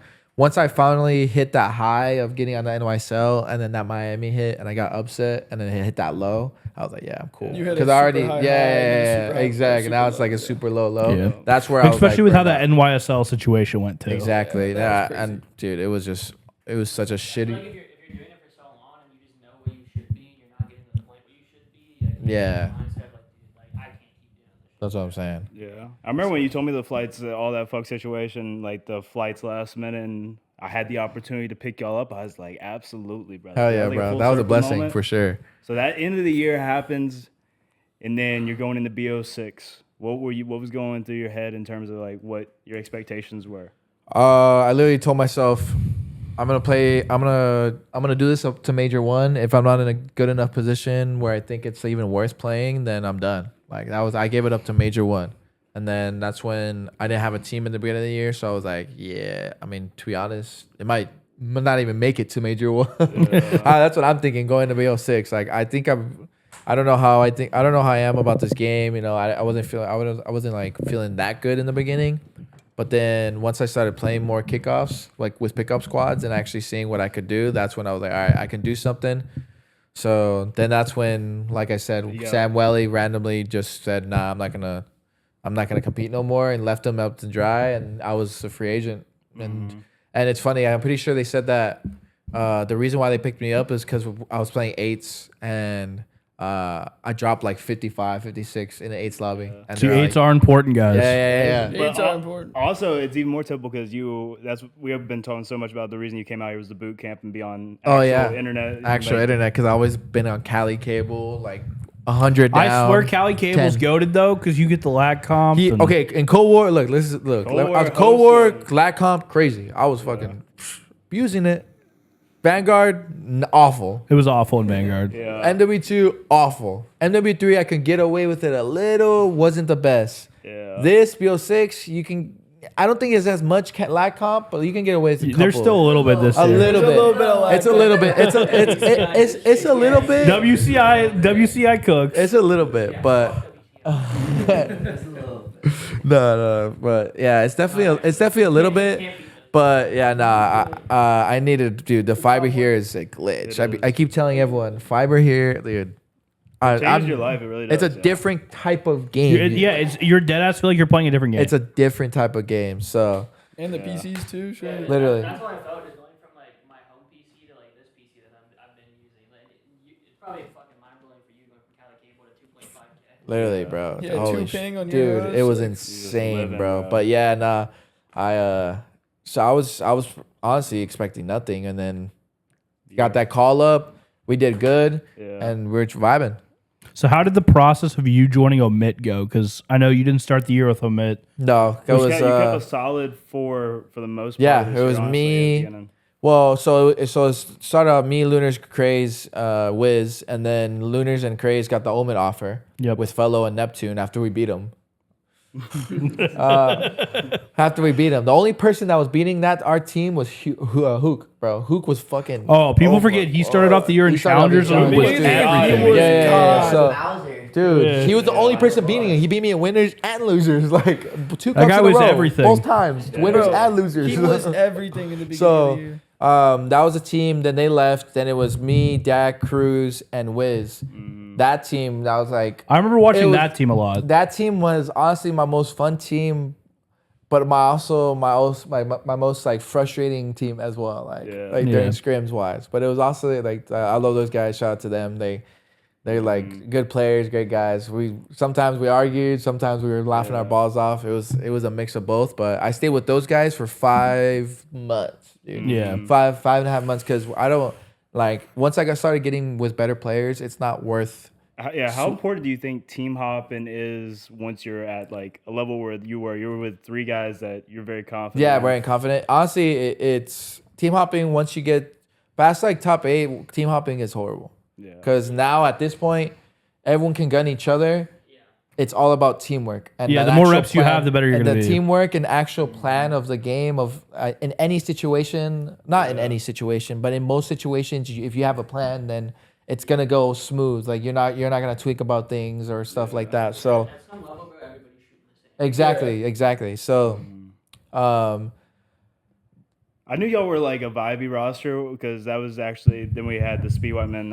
finally hit that high of getting on the NYSL, and then that Miami hit, and I got upset, and then it hit that low, I was like, yeah, I'm cool. You hit a Because I already, super high yeah, high and then a super high, exactly. super Now it's low, like a yeah. super low. Yeah. That's where I was especially like, with how burnt that out. NYSL situation went too. Exactly. Yeah, that was Yeah, and dude, it was such a shitty. Like if you're doing it for so long and you just know what you should be and you're not getting to the point where you should be, like, you Yeah. have the mindset of, like, dude, like I can't keep doing this. That's what I'm saying. Yeah, I remember when you told me the flights, all that fuck situation, like the flights last minute, and I had the opportunity to pick y'all up. I was like, absolutely, brother. Hell That yeah, was like bro. full That was a circle blessing moment. for sure. So that end of the year happens, and then you're going into BO6. What was going through your head in terms of like what your expectations were? I literally told myself, I'm gonna do this up to major one. If I'm not in a good enough position where I think it's even worth playing, then I'm done. Like I gave it up to major one. And then that's when I didn't have a team in the beginning of the year. So I was like, yeah, I mean, to be honest, it might not even make it to major one. That's what I'm thinking going to BO6. Like, I I don't know how I am about this game. You know, I wasn't like feeling that good in the beginning. But then once I started playing more kickoffs, like with pickup squads and actually seeing what I could do, that's when I was like, all right, I can do something. So then that's when, like I said, Sam Welly randomly just said, nah, I'm not gonna compete no more, and left him up to dry, and I was a free agent. And it's funny, I'm pretty sure they said that the reason why they picked me up is because I was playing eights and I dropped like 55, 56 in the eights lobby. And So eights are important, guys. Yeah. Eights are important. Also, it's even more typical because we have been talking so much about the reason you came out here was the boot camp and be on internet. Internet, because I always been on Cali cable, like 100 down. I swear Cali cable's 10. goated though, because you get the lag comp. Okay, in Cold War, look. I was Cold War, lag comp, crazy. I was fucking abusing it. Vanguard, awful. It was awful in Vanguard. Yeah. MW2, awful. MW3, I could get away with it a little. Wasn't the best. Yeah. This BO6, you can. I don't think it's as much lag comp, but you can get away with a couple. There's still a little bit this year. A little bit. of lag It's a little bit. It's a little bit. WCI cooks. It's a little bit, but no. But yeah, it's definitely a little bit. But yeah, I needed, dude. The fiber here is a glitch. I keep telling everyone, fiber here, dude. Changed your life. It really does. It's a different type of game. You're dead ass feel like you're playing a different game. It's a different type of game. So And the PCs too, sure. literally, That's what I felt is going from like my home PC to like this PC that I've been using. Like, it's probably fucking mind blowing for you going from Cali cable to 2.5K. literally, bro. Yeah, Holy 2 ping on your dude, OS. it was living, insane, bro. bro. But yeah, so I was honestly expecting nothing, and then got that call up. We did good, and we're vibing. So how did the process of you joining Omit go? Because I know you didn't start the year with Omit. No, it was you kept a solid 4 for the most part. yeah, this it year, was honestly, me. at the beginning. Well, so it started out me, Lunars, Craze, Wiz, and then Lunars and Craze got the Omit offer with Fellow and Neptune after we beat them. After we beat them, the only person that was beating our team was Hook, bro. Hook was fucking. Oh, people forget he started off the year in He started off the Challengers. year And in was Challengers. everything. Yeah. So, Bowser. dude, he was the only person beating him. He beat me in winners and losers, like 2 That cups guy in a was row, everything. both times, winners Bro, and losers. He was everything in the beginning of the So, year. that was a team. Then they left. Then it was me, Dak, Cruz, and Wiz. That team, that was like. I remember watching that team a lot. That team was honestly my most fun team, but my most like frustrating team as well. Like during scrims wise. But it was also like I love those guys. Shout out to them. They're like good players, great guys. Sometimes we argued, sometimes we were laughing our balls off. It was a mix of both. But I stayed with those guys for 5 months, dude. Yeah. 5.5 months, because I don't like once I started getting with better players, it's not worth. How important do you think team hopping is once you're at like a level where you were with 3 guys that you're very confident? Yeah, in? very confident. Honestly, it's team hopping. Once you get past like top 8, team hopping is horrible. Yeah. Because now at this point, everyone can gun each other. It's all about teamwork. And Yeah, an the more actual reps you have, the better you're and gonna the be. teamwork and actual plan of the game of in any situation, not in any situation, but in most situations, if you have a plan, then it's gonna go smooth. Like you're not gonna tweak about things or stuff like that. So At some level, bro, everybody's shooting the same. exactly. So, I knew y'all were like a vibey roster because that was actually then we had the Speed Whiteman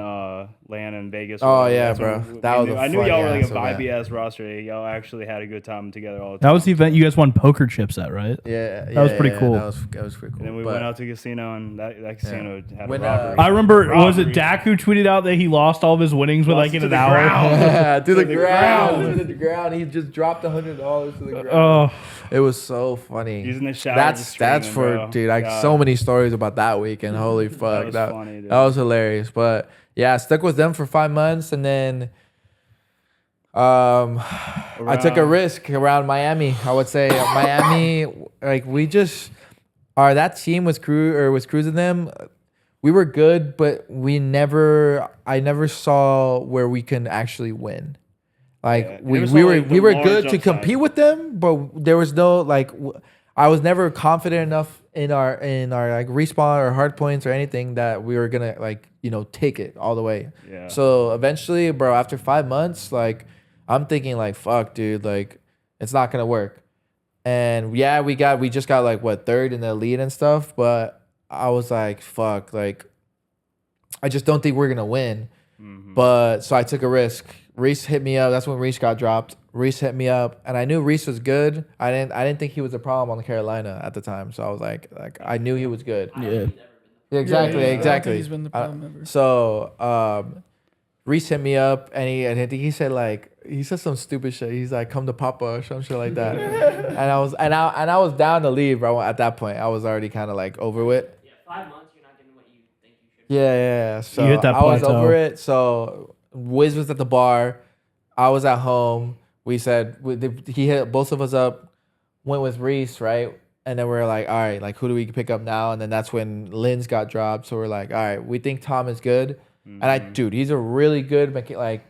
LAN in Vegas. Oh, yeah, That's bro. when That was a I knew y'all were like a fun-ass vibey ass roster. Y'all actually had a good time together all the That time. was the event you guys won poker chips at, right? that was pretty cool. That was pretty cool. And then we But- went out to casino and that casino had When, a robbery. I remember, was it Robbery. Dak who tweeted out that he lost all of his winnings with Lost like in to an the hour? ground. to the the ground. ground. To the ground. He just dropped $100 to the ground. Oh, It was so funny. He's in the shower That's just that's screaming, for bro. dude. Like God. so many stories about that week, and holy fuck, was that funny, dude. that was hilarious. But yeah, I stuck with them for 5 months, and then I took a risk around Miami. I would say Miami, like we just that team was cruising them. We were good, but I never saw where we can actually win. Like Yeah, we never saw, were like, the we were large good to upside. compete with them, but there was no like I was never confident enough in our like respawn or hard points or anything that we were gonna like take it all the way. Yeah. So eventually, bro, after 5 months, like I'm thinking like fuck, dude, like it's not gonna work. And yeah, we just got like what, third in the lead and stuff, but I was like fuck, like I just don't think we're gonna win. But so I took a risk. Reese hit me up. That's when Reese got dropped. Reese hit me up, and I knew Reese was good. I didn't think he was a problem on the Carolina at the time. So I was like I knew he was good. Yeah. Yeah, exactly, I don't think exactly. he's been the problem ever. So Reese hit me up, and I think he said some stupid shit. He's like, "Come to Papa" or some shit like that. and I was down to leave, bro. At that point, I was already kind of like over it. Yeah, 5 months, you're not getting what you think you should. Yeah. So You hit that I was plateau. over it. So Wiz was at the bar. I was at home. We said he hit both of us up. Went with Reese, right? And then we were like, all right, like who do we pick up now? And then that's when Lynn's got dropped. So we're like, all right, we think Tom is good. And dude, he's a really good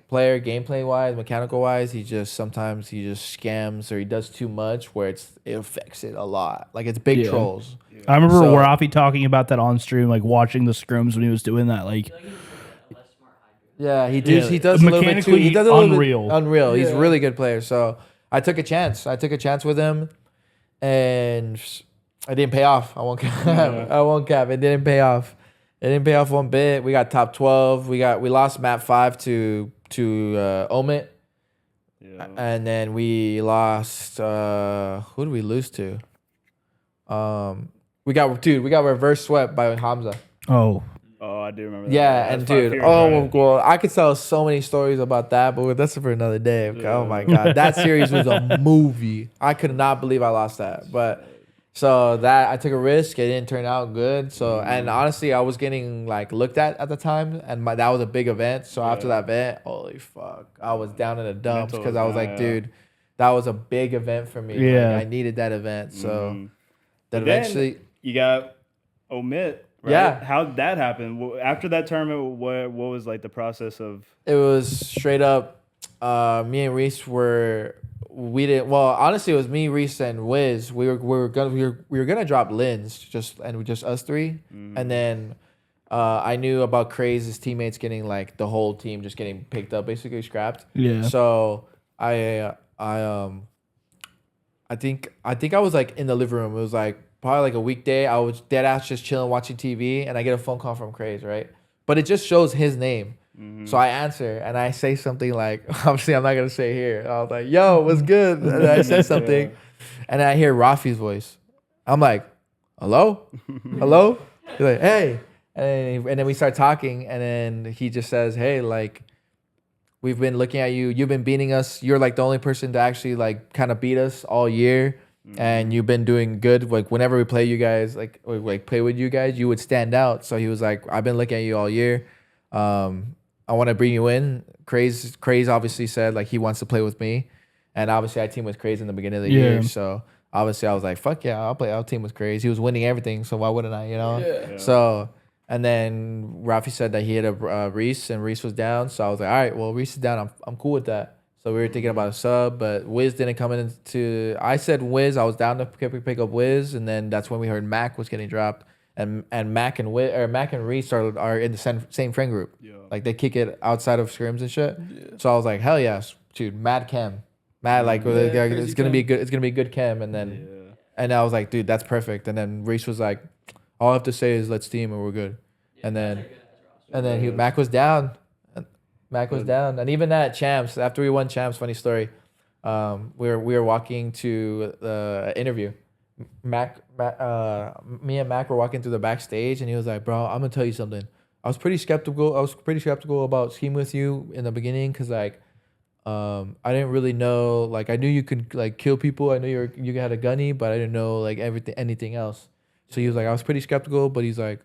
player, gameplay wise, mechanical wise. Sometimes he just scams or he does too much where it affects it a lot. Like it's big Yeah. trolls. I remember So- Rafi talking about that on stream, like watching the scrims when he was doing that. Like, I feel like he was like a less smart Hydra. Yeah, he Yeah, does. He does a little bit too. mechanically He does a little unreal. bit unreal. He's a Yeah. really good player. So I took a chance. I took a chance with him, and it didn't pay off. I won't cap. I won't cap. It didn't pay off. It didn't pay off one bit. We got top 12. We lost map 5 to Omit, Yeah. and then we lost. Who did we lose to? We got reverse swept by Hamza. oh, Oh, I do remember that. Yeah, That's and my dude, favorite oh, part. well, I could tell so many stories about that, but that's for another day. Oh my god, that series was a movie. I could not believe I lost that, but so that I took a risk. It didn't turn out good. So and honestly, I was getting like looked at the time, and that was a big event. So after that event, holy fuck, I was down in the dumps Mental because I was like, yeah. dude, that was a big event for me. Yeah. Like, I needed that event. So Mhm. that But then eventually. you got Omit. Right? Yeah. How'd that happen? After that tournament, what was like the process of? It was straight up. Me and Reese we didn't. Well, honestly, it was me, Reese, and Wiz. We were gonna drop Lynn's just us three, and then I knew about Craze's teammates getting like the whole team just getting picked up, basically scrapped. yeah. So I think I was like in the living room. It was like probably like a weekday. I was dead ass just chilling watching TV, and I get a phone call from Craze, right? But it just shows his name. So I answer and I say something like, obviously I'm not gonna say here. I was like, "Yo, what's good?" And I said something, and I hear Rafi's voice. I'm like, "Hello, hello." He's like, "Hey," and then we start talking, and then he just says, "Hey, like, we've been looking at you. You've been beating us. You're like the only person to actually like kind of beat us all year, and you've been doing good. Like whenever we play you guys, like play with you guys, you would stand out." So he was like, "I've been looking at you all year. I want to bring you in." Craze obviously said like he wants to play with me, and obviously I teamed with Craze in the beginning of the year. So obviously I was like, "Fuck yeah, I'll team with Craze." He was winning everything, so why wouldn't I? You know. Yeah. So. And then Rafi said that he hit a Reese, and Reese was down. So I was like, all right, well, Reese is down. I'm cool with that. So we were thinking about a sub, but Wiz didn't come into. I said Wiz. I was down to pick up Wiz, and then that's when we heard Mac was getting dropped, and Mac and Reese are in the same friend group. Yeah. Like they kick it outside of scrims and shit. So I was like, hell yes, dude, Mad Chem, like it's gonna be good. It's gonna be good chem, and then and I was like, dude, that's perfect. And then Reese was like, all I have to say is let's team and we're good. And then Mac was down. Mac was down. And even at champs, after we won champs, funny story. We were walking to the interview. Me and Mac were walking through the backstage, and he was like, "Bro, I'm gonna tell you something. I was pretty skeptical about scheme with you in the beginning, cause like, I didn't really know. Like, I knew you could like kill people. I knew you had a gunny, but I didn't know like anything else." So he was like, I was pretty skeptical, but he's like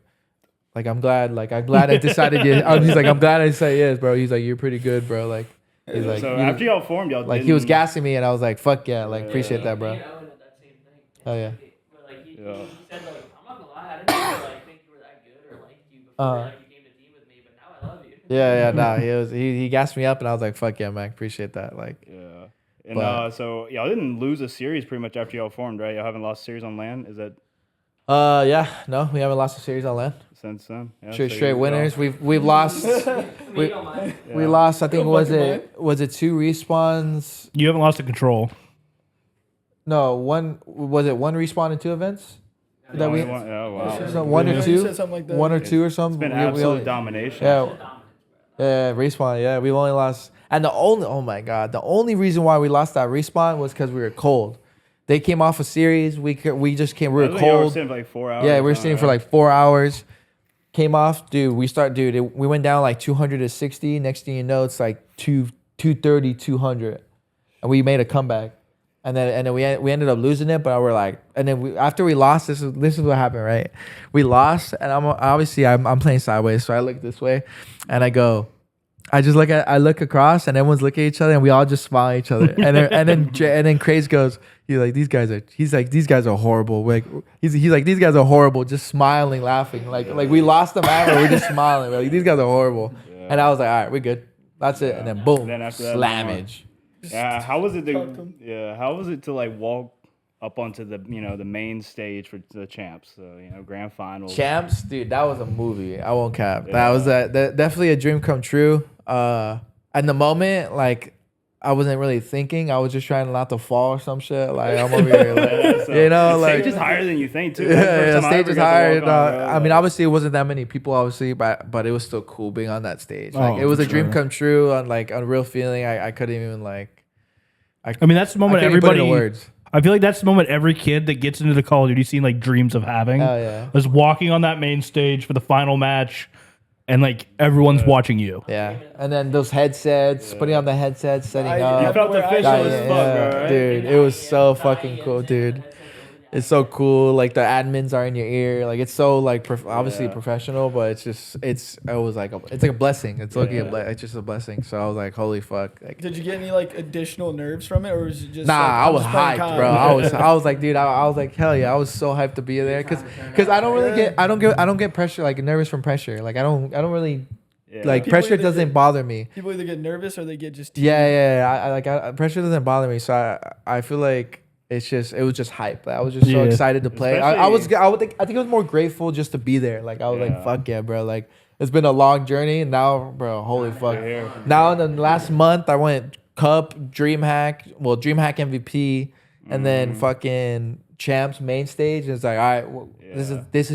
I'm glad I decided yes. He's like, I'm glad I said yes, bro. He's like, you're pretty good, bro. Like, he's like, So after y'all formed, y'all like didn't, he was gassing me, and I was like, fuck yeah, like appreciate that, bro. Me and Owen had that same thing. Oh, yeah. But like he Yeah. said like, I'm not gonna lie, I didn't really like think you were that good or liked you before like you came to team with me, but now I love you. Yeah, nah, he gassed me up, and I was like, fuck yeah, man, appreciate that. Like, Yeah. And But- so y'all didn't lose a series pretty much after y'all formed, right? Y'all haven't lost a series on LAN. Is that? Yeah, no, we haven't lost a series on land. Since then. Yeah, Straight so straight you go. winners. We've lost. We don't mind. We lost. I think Don't fucking was it 2 respawns? You haven't lost the control. No, one was it 1 respawn in 2 events? That we Only one- oh, wow. so 1 Yeah, or you 2, said something like that. 1 or 2 or something. It's been We absolute only- domination. Yeah, Dominant, bro. yeah, respawn. Yeah, we've only lost, and oh my god, the only reason why we lost that respawn was because we were cold. They came off a series. We just came. We were I think y'all were cold. sitting for like 4 hours. Yeah, we were sitting for like 4 hours. Came off, dude. We went down like 200 to 60. Next thing you know, it's like 230, 200, and we made a comeback. And then we ended up losing it, but we're like, and then after we lost, this is what happened, right? We lost, and I'm playing sideways, so I look this way, and I look across, and everyone's looking at each other, and we all just smile at each other, and then Craze goes, he's like these guys are horrible, like he's like these guys are horrible, just smiling, laughing, like we lost the match, but we're just smiling, we're like these guys are horrible, and I was like, all right, we're good, that's it, and then boom, Then after that, slammage. Yeah, how was it Fucked to 'em. how was it to like walk up onto the the main stage for the champs, grand finals? Champs, dude, that was a movie. I won't cap. Yeah. That was definitely a dream come true. At the moment, like I wasn't really thinking. I was just trying not to fall or some shit. Like I'm over here, like, So, you know, the like stage is higher than you think too. yeah, That's the first yeah, time I stage ever is got to higher. walk on, bro. I mean, obviously, it wasn't that many people, obviously, but it was still cool being on that stage. Like Oh, it was for a dream sure. come true. On like a real feeling. I couldn't even like. I mean, that's the moment I can't even put it everybody. into words. I feel like that's the moment every kid that gets into the Call of Duty scene like dreams of having. Oh yeah. Is walking on that main stage for the final match, and like everyone's watching you. Yeah, and then those headsets, putting on the headsets, setting I- up. You felt Where I- official Yeah, as yeah, fuck, bro, right? dude, it was so fucking cool, dude. It's so cool. Like the admins are in your ear. Like it's so like obviously Yeah. professional, but it's like a blessing. It's looking it's just a blessing. So I was like, holy fuck. Like, Did you get any like additional nerves from it, or was it just? nah, like, I I'm was just playing hyped, COD? bro. I was like, dude, I was like, hell yeah, I was so hyped to be there, cause I don't get pressure, like nervous from pressure. Like I don't really Yeah. like People pressure either doesn't get- bother me. People either get nervous or they get just. Yeah. Pressure doesn't bother me, so I feel like it was just hype. I was just so Yeah. excited to play. I think I was more grateful just to be there. Like I was like, Yeah. fuck yeah, bro. Like it's been a long journey, and now, bro, holy fuck. here. Now in the last month, I went Cup, DreamHack MVP, and then fucking Champs main stage. And it's like, all right, well, this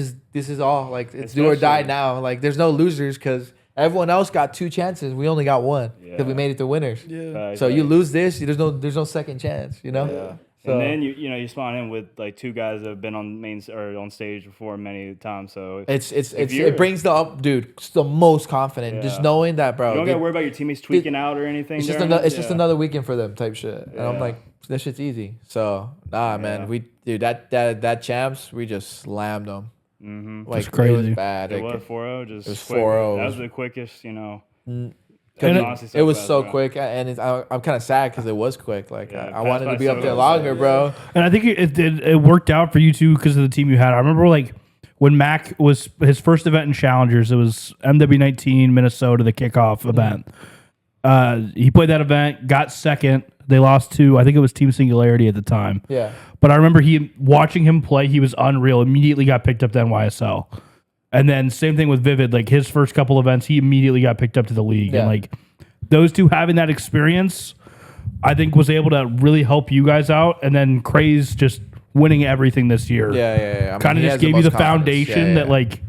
is all like it's do or die Especially- now. Like there's no losers because everyone else got 2 chances. We only got 1 because we Yeah. made it to winners. Yeah. So you lose this, there's no second chance, you know. Yeah. So- And then you spawn in with like 2 guys that have been on on stage before many times. So It brings the up, dude. It's the most confident, just Yeah. knowing that, bro. you don't they- gotta worry about your teammates tweaking out or anything. it's just during another, it. it's just Yeah. another weekend for them, type shit. And I'm Yeah. like, that shit's easy. So Yeah. man, that champs, we just slammed them. Mhm. Like That's crazy. It was bad. It Like, was 4-0. Just it was quick. 4-0. That was the quickest. Cause And honestly it was fast, so bro. quick, and I'm kind of sad because it was quick. Like Yeah, I it wanted passed to be by up so there fast. longer, bro. And I think it worked out for you too because of the team you had. I remember like when Mac was his first event in Challengers, it was MW19 Minnesota, the kickoff event. He played that event, got second. They lost to, I think it was Team Singularity at the time. Yeah, But I remember watching him play, he was unreal. Immediately got picked up to NYSL. And then same thing with Vivid. Like his first couple events, he immediately got picked up to the league. Yeah. And like those two having that experience, I think was able to really help you guys out. And then Craze just winning everything this year. yeah. I mean, Kind of he just has the gave you the most confidence. foundation Yeah, that yeah. like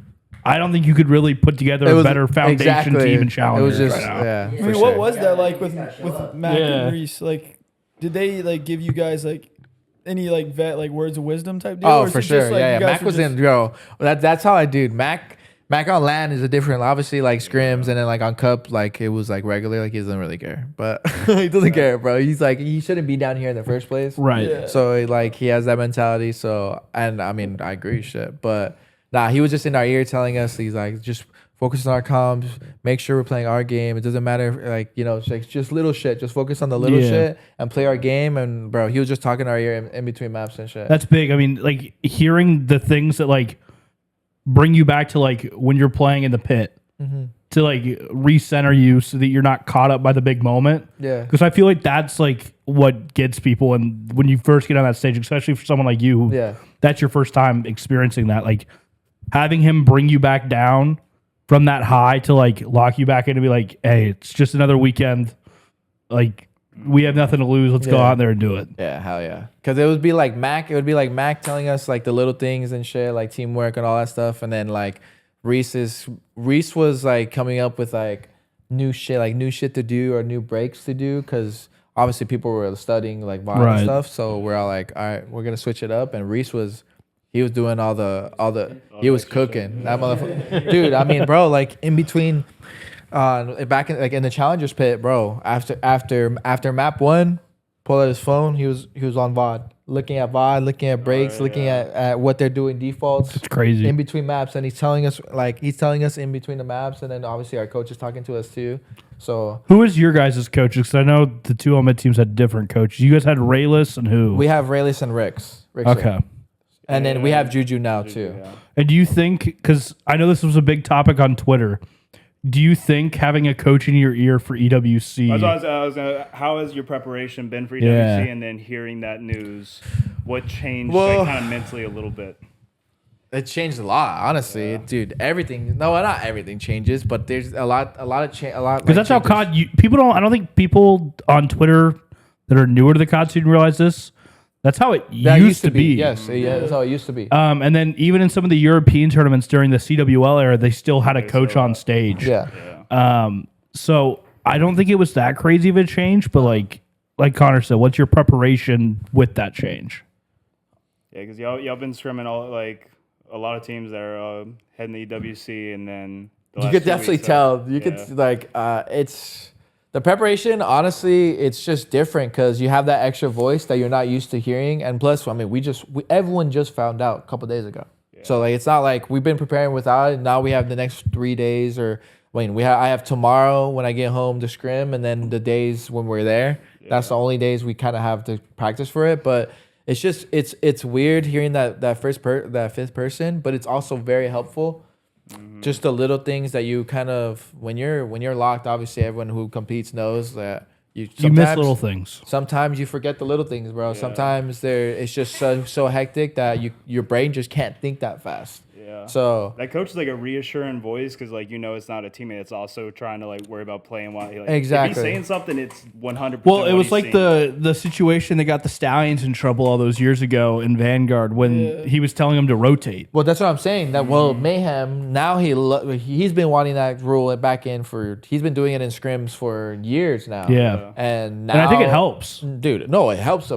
I don't think you could really put together It a was better foundation exactly. team in It Challengers was just right now. yeah. I for mean, sure. what was that like with Mac Yeah. and Reese? Like, did they like give you guys like any like words of wisdom type deal? Oh, or is for it just, sure. like, Yeah. you guys Mac were was just- in, yo. That's how I do. Mac on LAN is a different, obviously, like scrims, and then like on Cup, like it was like regular, like he doesn't really care, but he doesn't care, bro. He's like, he shouldn't be down here in the first place, Right. Yeah. So like he has that mentality. So, and I mean, I agree, shit, but nah, he was just in our ear telling us, he's like, just focus on our comms, make sure we're playing our game. It doesn't matter, like, you know, it's like just little shit. Just focus on the little Yeah. shit and play our game. And bro, he was just talking our ear in between maps and shit. That's big. I mean, like hearing the things that like bring you back to like when you're playing in the pit. to like recenter you so that you're not caught up by the big moment. Yeah. Because I feel like that's like what gets people, and when you first get on that stage, especially for someone like you, who that's your first time experiencing that, like having him bring you back down from that high to like lock you back in and be like, hey, it's just another weekend. Like, we have nothing to lose. Let's go out there and do it. Yeah, hell yeah. Because it would be like Mac. It would be like Mac telling us like the little things and shit, like teamwork and all that stuff. And then like Reese was like coming up with like new shit to do or new breaks to do. Because obviously people were studying like VOD and stuff. So we're all like, all right, we're gonna switch it up. And Reese was doing all the he was cooking that motherfucker, dude. I mean, bro, like in between. Back in like in the challengers pit, bro. After map 1, pull out his phone. He was on VOD, looking at breaks, looking at what they're doing defaults. It's crazy. In between maps, and he's telling us in between the maps, and then obviously our coach is talking to us too. So who is your guys' coaches? Because I know the two Ultimate teams had different coaches. You guys had Rayless and who? We have Rayless and Ricks. Okay. And then we have Juju now too. Yeah. And do you think? Because I know this was a big topic on Twitter. Do you think having a coach in your ear for EWC? How has your preparation been for EWC? Yeah. And then hearing that news, what changed like, kind of mentally a little bit? It changed a lot, honestly, dude. Everything. No, not everything changes, but there's a lot of change. Because that's how COD. People don't. I don't think people on Twitter that are newer to the COD scene realize this. That's how it used to be. Yes, that's how it used to be. And then even in some of the European tournaments during the CWL era, they still had a coach on stage. Yeah. So I don't think it was that crazy of a change, but like Connor said, what's your preparation with that change? Yeah, because y'all been scrimming all like a lot of teams that are heading the EWC, and then you could definitely tell. You could like it's. The preparation, honestly, it's just different because you have that extra voice that you're not used to hearing, and plus, I mean, everyone just found out a couple days ago, so like it's not like we've been preparing without it. Now we have the next 3 days, or I have tomorrow when I get home to scrim, and then the days when we're there. Yeah. That's the only days we kind of have to practice for it, but it's just it's weird hearing that fifth person, but it's also very helpful. Mm-hmm. Just the little things that you kind of when you're locked, obviously everyone who competes knows that you miss little things. Sometimes you forget the little things, bro. Yeah. Sometimes it's just so hectic that your brain just can't think that fast. Yeah. So that coach is like a reassuring voice because like it's not a teammate. It's also trying to like worry about playing while exactly. If he's saying something, it's 100%. Well, it was like the situation that got the Stallions in trouble all those years ago in Vanguard when he was telling them to rotate. Well, that's what I'm saying. That Mayhem now he's been wanting that rule back in he's been doing it in scrims for years now. Yeah, and now and I think it helps, dude. No, it helps.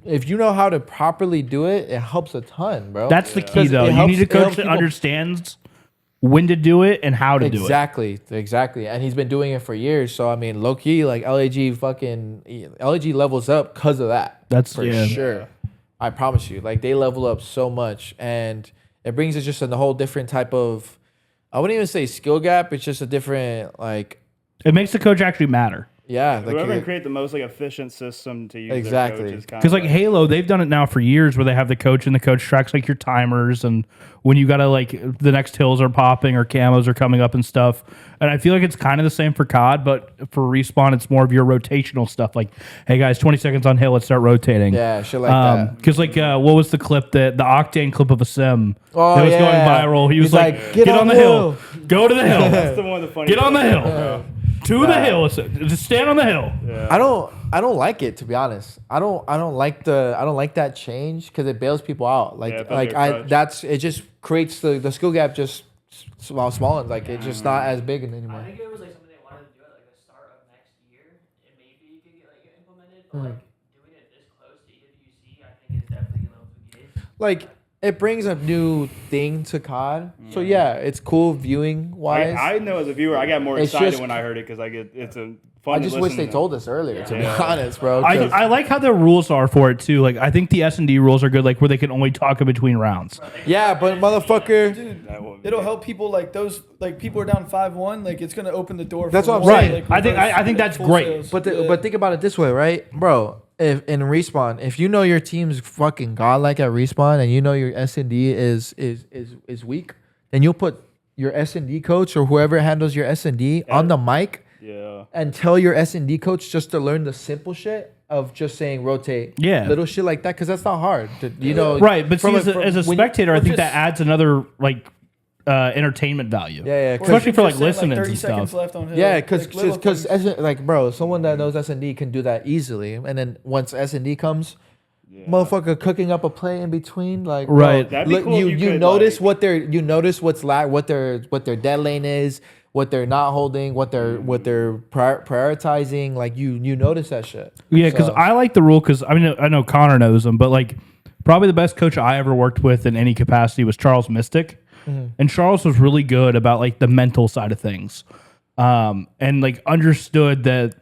If you know how to properly do it, it helps a ton, bro. That's the key, though. You need a coach that understands when to do it and how to do it. Exactly. And he's been doing it for years. So I mean, low key, like LAG levels up because of that. That's for sure. I promise you, like they level up so much, and it brings us just in a whole different type of. I wouldn't even say skill gap. It's just a different like. It makes the coach actually matter. Yeah, whoever can create the most like efficient system to use exactly. Their coaches. Because like Halo, they've done it now for years, where they have the coach and the coach tracks like your timers and when you gotta like the next hills are popping or camos are coming up and stuff. And I feel like it's kind of the same for COD, but for Respawn, it's more of your rotational stuff. Like, hey guys, 20 seconds on hill, let's start rotating. Yeah, shit like that. Because like, what was the clip the Octane clip of a sim that was going viral? He was like, get on the hill, go to the hill. That's the one of the funny. Get on the hill. To the hill. Just stand on the hill. Yeah. I don't like it, to be honest. I don't like that change because it bails people out. It just creates the skill gap just smaller. Like it's just not as big anymore. I think it was like something they wanted to do at like the start of next year, and maybe it could get implemented. But like doing it this close to EWC, I think is definitely gonna be like. It brings a new thing to COD. So yeah, it's cool viewing wise. I know as a viewer, I got more excited when I heard it because it's a fun. I just wish they told us earlier, to be honest, bro. I like how the rules are for it too. Like I think the S&D rules are good, like where they can only talk in between rounds. Yeah, but motherfucker, dude, it'll help people like those. Like people are down 5-1. Like it's gonna open the door. That's for what I'm more, saying. Like, I think that's great. But think about it this way, right, bro? If in Respawn, if you know your team's fucking godlike at Respawn and you know your S&D is weak, then you'll put your S&D coach or whoever handles your S&D on the mic and tell your S&D coach just to learn the simple shit of just saying rotate, little shit like that, because that's not hard. Right, but see, as a spectator, I think that adds another like entertainment value. Especially for like listening and stuff. Left on his, because like bro, someone that knows S&D can do that easily, and then once S&D comes. Motherfucker cooking up a play in between, like right. Bro, look, cool you notice what what's what their dead lane is, what they're not holding, what they're prioritizing. Like you notice that shit. Yeah, because I like the rule because I mean I know Connor knows him, but like probably the best coach I ever worked with in any capacity was Charles Mystic, and Charles was really good about like the mental side of things, and like understood that.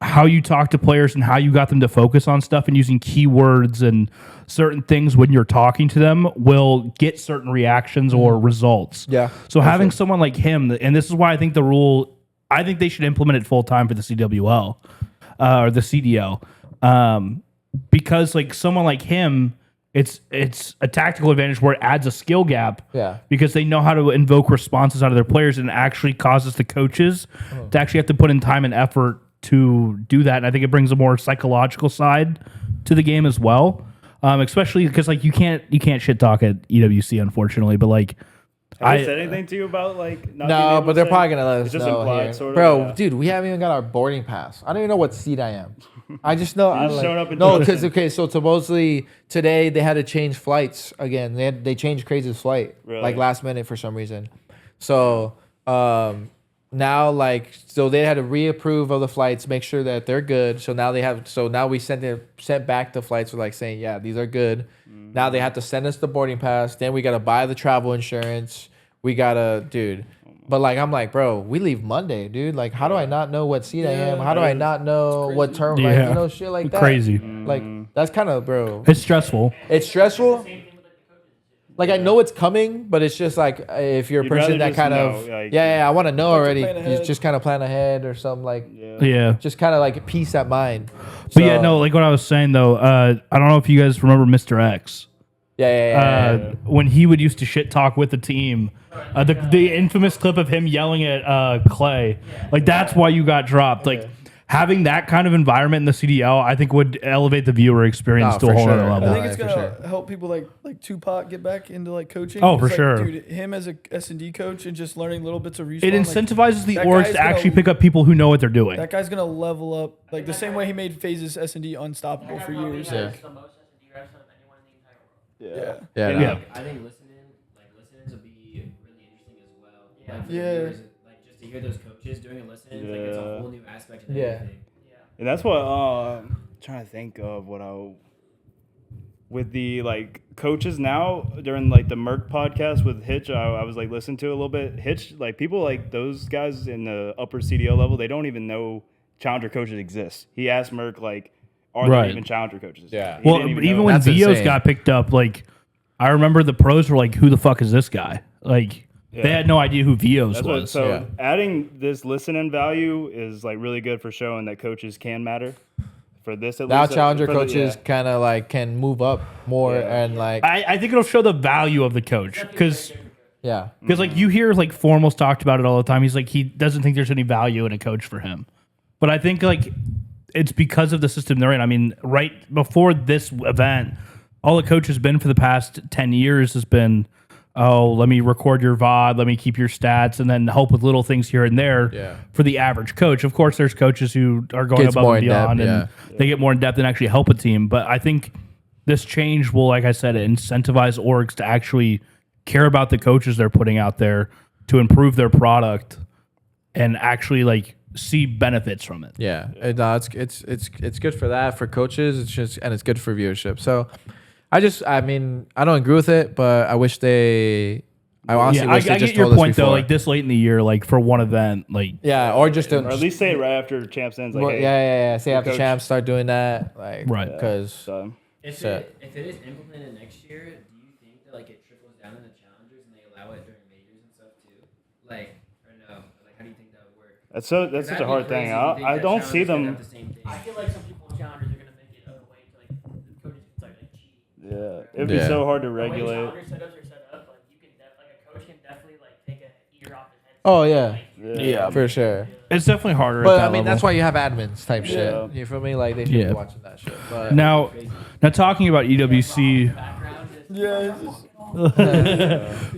How you talk to players and how you got them to focus on stuff and using keywords and certain things when you're talking to them will get certain reactions or results. Yeah. So having someone like him, and this is why I think the rule, I think they should implement it full time for the CWL or the CDL, because like someone like him, it's a tactical advantage where it adds a skill gap. Yeah. Because they know how to invoke responses out of their players, and it actually causes the coaches to actually have to put in time and effort to do that. And I think it brings a more psychological side to the game as well. Especially because like you can't shit talk at EWC, unfortunately, but like Have they said anything to you about like not being No, able but to they're say? probably gonna let us It's just know implied, here. sort of, Bro, yeah. dude, we haven't even got our boarding pass. I don't even know what seat I am. I just know You I'm just like, showed up in no, person. because so supposedly today they had to change flights again. They changed Crazy's flight Really? like last minute for some reason. So now like so they had to reapprove of the flights, make sure that they're good. So now we sent back the flights with like saying these are good. Mm-hmm. Now they have to send us the boarding pass. Then we gotta buy the travel insurance. We gotta But like I'm like, bro, we leave Monday, dude. Like, how do I not know what seat I am? How do I not know what term? Like, shit like that. Crazy. Like that's kind of, bro. It's stressful. It's stressful. Like I know it's coming, but it's just like if you're a You'd person rather that just kind know, of like, I want to know already. plan You ahead. just kind of plan ahead or something like Yeah. just kind of like peace at mind. But yeah, no, like what I was saying though, I don't know if you guys remember Mr. X. When he would used to shit talk with the team, the infamous clip of him yelling at Clay, like that's why you got dropped. Like having that kind of environment in the CDL, I think would elevate the viewer experience to a for whole sure. other level. I think it's for gonna help people like Tupac get back into like coaching. Oh, for It's like, sure. dude. Him as a S&D coach and just learning little bits of respawn. It incentivizes the that orgs guy's to actually gonna- pick up people who know what they're doing. That guy's gonna level up like the same way he made Phase's S&D unstoppable for years. Yeah. The most S&D reps of anyone in the entire world. Yeah. Yeah. I think listenings will be really interesting as well. Yeah. Like, for Yeah. the viewers, like just to hear those coaches doing a listen, like it's a whole new aspect of Yeah. everything. And that's what I'm trying to think of with the like coaches now during like the Merc podcast with Hitch. I was like listening to it a little bit. Hitch, like people like those guys in the upper CDO level, they don't even know challenger coaches exist. He asked Merc like, are there even challenger coaches? Yeah. He Well, didn't even know. when That's Vios insane. got picked up, like I remember the pros were like, "Who the fuck is this guy?" Like they had no idea who Vios That's what, was. so adding this listening value is like really good for showing that coaches can matter. For this, at Now least, challenger for the- coaches kind of like can move up more and like I think it'll show the value of the coach because yeah. like you hear like Formals talked about it all the time. He's like he doesn't think there's any value in a coach for him, but I think like it's because of the system they're in. I mean, right before this event, all the coach has been for the past 10 years has been, oh, let me record your VOD, let me keep your stats, and then help with little things here and there for the average coach. Of course, there's coaches who are going Gets above more and in depth, beyond, and they get more in depth and actually help a team. But I think this change will, like I said, incentivize orgs to actually care about the coaches they're putting out there to improve their product and actually like see benefits from it. Yeah, no, it's good for that for coaches. It's just and it's good for viewership. So, I mean, I don't agree with it, but I wish I honestly wish they I just get your told us point though. before. Like this late in the year, like for one event, like Yeah, or just or at least say it right after champs ends. Like, hey, yeah. Say after coach. champs start doing that, like Right. because so, If Shit. it is implemented next year, do you think that like it trickles down in the challengers and they allow it during majors and stuff too? Like or no? Like how do you think that would work? that's such a hard thing. I don't see them. I feel like some people in challengers are gonna make it a way to like the coaches can start like cheat. Yeah, it'd be so hard to The way regulate. challenger setups are set up, like you can like a coach can definitely like take a Oh yeah, Yeah, for sure. it's definitely harder. But at that I mean, level. that's why you have admins type Yeah. shit. You feel me? Like they should Yeah. be watching that shit. But Now talking about EWC, Yeah.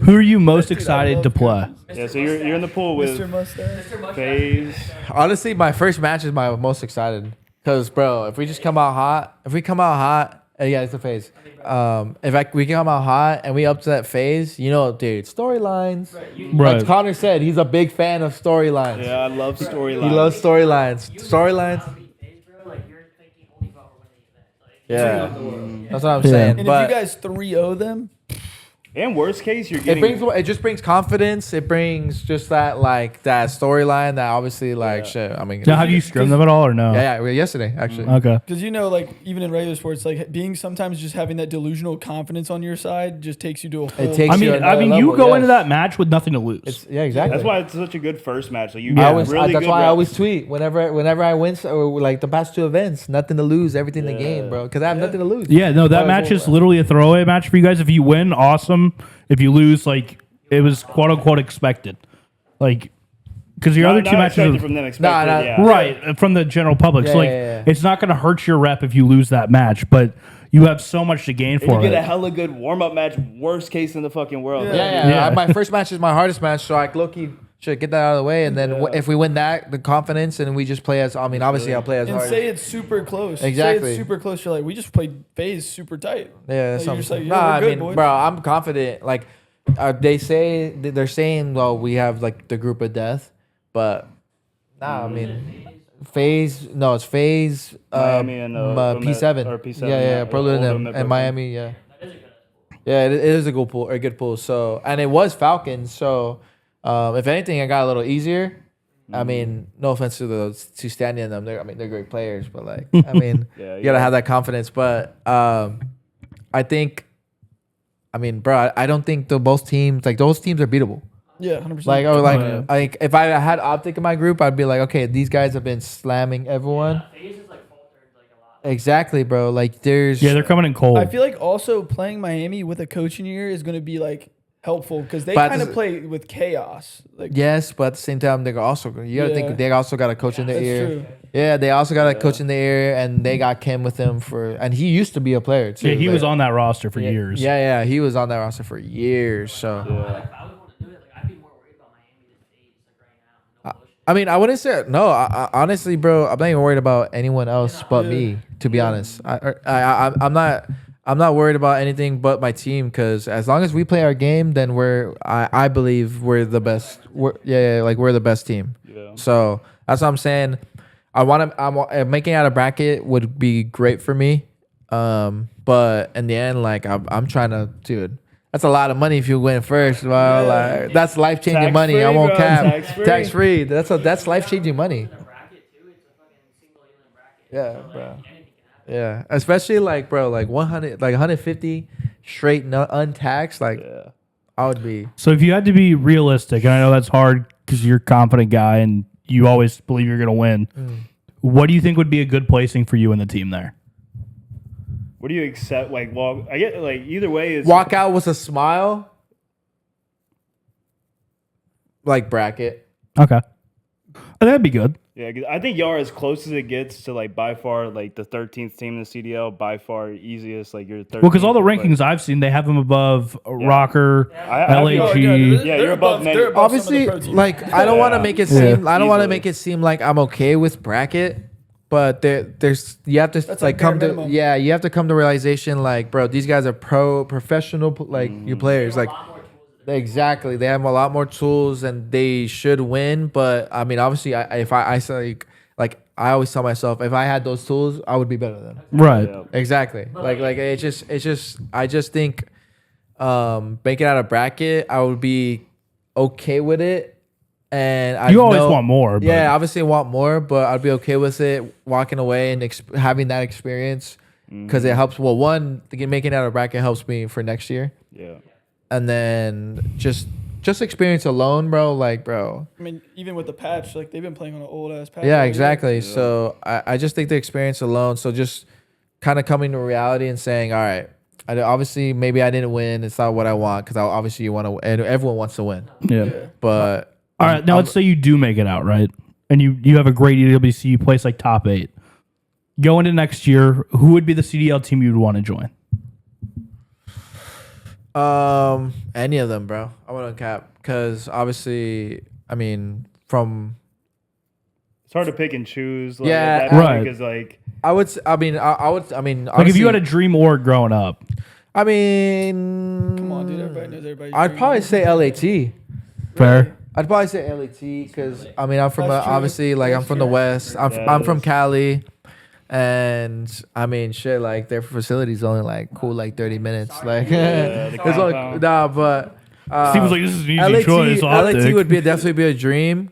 who are you most excited to play? Yeah, so you're in the pool with Mr. Mustache. FaZe. honestly, my first match is my most excited. Cause bro, if we come out hot, yeah, it's the phase. We come out hot and we up to that phase, you know, dude, storylines. Right. Like Connor said, he's a big fan of storylines. Yeah, I love storylines. He loves storylines. Storylines. Like you're thinking only about winning the event. Like, Yeah, that's what I'm Yeah. saying. And But if you guys 3-0 them, And worst case, you're it getting. it just brings confidence. It brings just that storyline that obviously shit. I mean, Now, have you scrimmed them at all or no? yeah, yesterday actually. Okay. because like even in regular sports, like being sometimes just having that delusional confidence on your side just takes you to a whole. It takes I mean, you another you level, go yes. into that match with nothing to lose. Yeah, exactly. That's why it's such a good first match. Like you Yeah. get That's really good why I reps. always tweet whenever I win or like the past two events, nothing to lose, everything to gain, bro. Because I have nothing to lose. Yeah, no, that Oh, match cool. is literally a throwaway match for you guys. If you win, awesome. If you lose, like it was quote unquote expected, like because your other two matches, expected are, from them. Expected, Nah, yeah. right, from the general public. So Yeah, like, yeah. it's not going to hurt your rep if you lose that match, but you have so much to gain And for you get a it. hella good warm up match. Worst case in the fucking world. Yeah. Yeah. My first match is my hardest match, so I low-key should get that out of the way. And then if we win that, the confidence, and we just play as. I mean, obviously, I'll play as and hard. say it's super close. Exactly. Say it's super close. You're like, we just played phase super tight. Yeah, Like, you're just like, nah, yeah, we're I good, mean, boys. bro, I'm confident. Like, they're saying, well, we have like the group of death, but nah, I mean, phase. No, it's phase. Miami and, P7. or P7, Yeah, or Berlin Oldham and and Miami. Yeah. Yeah, it is a good pool, a good pool. So, and it was Falcons. So, if anything, I got a little easier. I mean, no offense to those two standing them. They're great players, but like, I mean, Yeah, you gotta have that confidence. But I think, I mean, bro, I don't think those teams are beatable. Yeah, 100%. Like, or yeah. like if I had Optic in my group, I'd be like, okay, these guys have been slamming everyone. phase is like faltered like a lot. Exactly, bro. Like, there's Yeah, they're coming in cold. I feel like also playing Miami with a coach in your ear is going to be like helpful because they But kind of this- play with chaos. Like, yes, but at the same time, you gotta Yeah. think they also got a coach in their that's ear. true. Yeah, they also got a coach in the ear, and they got Kim with them and he used to be a player too. yeah, he like- was on that roster for years. Yeah, he was on that roster for years. So, Like if I would want to do it, like I'd be more worried about Miami than phase like right now. No bullshit. I mean, I wouldn't say no. I, honestly, bro, I'm not even worried about anyone else but me. To be honest, I'm not worried about anything but my team because as long as we play our game, then I believe we're the best. We're the best team. Yeah. So that's what I'm saying. I'm making out a bracket would be great for me. But in the end, like I'm trying to, dude. That's a lot of money if you win first. Well, like that's life changing money. I Tax-free, won't bro, cap. tax-free. Tax free. That's life changing money. The bracket too, it's a fucking single alien bracket. Yeah, So, bro. like, anything can happen. Yeah, especially like, bro, like 100, like 150 straight, no untaxed. Like, Yeah. I would be. So if you had to be realistic, and I know that's hard because you're a confident guy and you always believe you're going to win, what do you think would be a good placing for you and the team there? What do you accept? Like, well, I get like either way is Walk out with a smile. Like bracket. Okay. That'd be good. Yeah, 'cause I think y'all are as close as it gets to like by far like the 13th team in the CDL, by far easiest. Like you're 13th. Well, because all the but- rankings I've seen, they have them above Rocker, I feel like- LAG. Yeah, you're above many. they're above some of Obviously, the pro teams. like I don't want to make it Yeah. seem. I don't want to Easily. make it seem like I'm okay with bracket. But there's you have to That's like like bare come to minimum. you have to come to realization like, bro, these guys are professional like your players like. Exactly, they have a lot more tools and they should win. But I mean, obviously, if I say like I always tell myself, if I had those tools, I would be better than them. Right. Yeah. Exactly. Like it's just I just think making out a bracket, I would be okay with it. And I You always want more. But yeah, obviously I want more, but I'd be okay with it walking away and having that experience because it helps. Well, one, making out a bracket helps me for next year, Yeah. and then just experience alone, bro. Like, bro, I mean, even with the patch, like they've been playing on an old ass patch. yeah, all year. exactly. So I just think the experience alone. So just kind of coming to reality and saying, all right, obviously maybe I didn't win. It's not what I want because obviously you want to, and everyone wants to win. Yeah. But All right, now let's say you do make it out, right? And you have a great EWC, you place like top 8. Going into next year, who would be the CDL team you'd want to join? Any of them, bro. I want to cap because obviously, I mean, from It's hard to pick and choose. Like, Yeah, at that point, right. Because like, I would Like if honestly, you had a dream org growing up, I mean, Come on, dude. Everybody knows everybody. I'd probably say LAT. fair. I'd probably say LAT because I mean I'm from That's true. obviously like I'm That's from the true. West. I'm from Cali, and I mean shit like their facility's only like cool like 30 minutes. Like the it's only compound. nah, but Steve was like, "This is an easy LAT choice." Optic. would be definitely be a dream,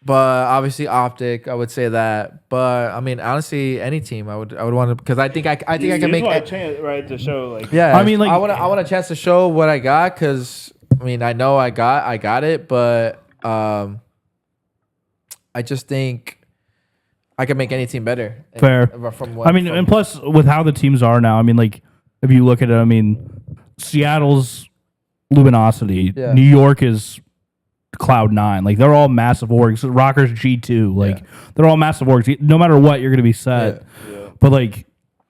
but obviously Optic I would say that. But I mean honestly any team I would want to because I think I think I can make a chance, right, to show like yeah. I mean, like- I want a chance to show what I got because I mean I know I got it, but I just think I can make any team better. Fair. From what, I mean, and plus with how the teams are now, I mean, like if you look at it, I mean, Seattle's luminosity, Yeah. New York is Cloud9. Like they're all massive orgs. Rockers G2, like they're all massive orgs. No matter what, you're gonna be set. Yeah. But like,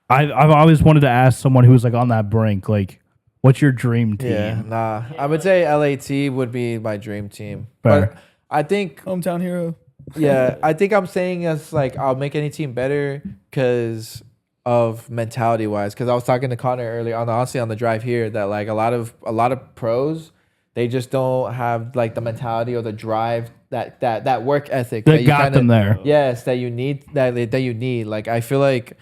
I've always wanted to ask someone who was like on that brink, like, what's your dream team? yeah, nah. I would say LAT would be my dream team, Fair. but I think Hometown hero. yeah, I think I'm saying as like I'll make any team better because of mentality wise. Because I was talking to Connor earlier honestly on the drive here that like a lot of pros they just don't have like the mentality or the drive that work ethic That you got kinda- them there. Yes, that you need that you need. Like I feel like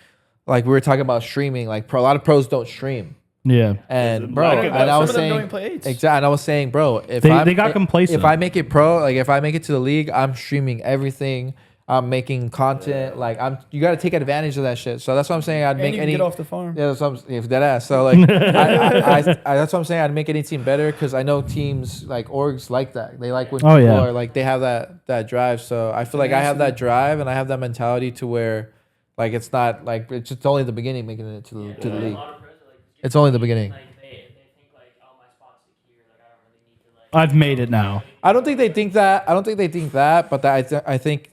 we were talking about streaming. Like a lot of pros don't stream. Yeah. And bro, lack of and I was Some of them don't saying even play eights. exactly. And I was saying, bro, if They got complacent. if I make it pro, like if I make it to the league, I'm streaming everything. I'm making content. Like you got to take advantage of that shit. So that's what I'm saying. I'd And make you can any. get off the farm. Yeah, that's what I'm, if that ass. So like, that's what I'm saying. I'd make any team better because I know teams like orgs like that. They like when Oh, people yeah. are like they have that drive. So I feel like I have that drive and I have that mentality to where, like, it's not like it's just only the beginning making it to the A league. lot of pros are like, just It's only the beginning. Like they think like, oh, my spot's secure. Like I don't really need to like. I've made it now. I don't think they think that. But I think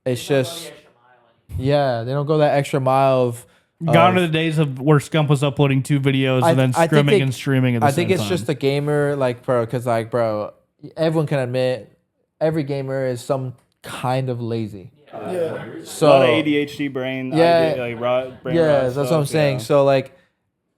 it's Go the just extra mile anymore. yeah. They don't go that extra mile of. Gone are the days of where Scump was uploading 2 videos and then I think scrimming they- and streaming at the I same think it's time. just a gamer, like, bro, because, like, bro, everyone can admit every gamer is some kind of lazy. Yeah. So, a lot of ADHD brain. Yeah. Brain yeah, rot that's what I'm stuff, saying. yeah. So, like,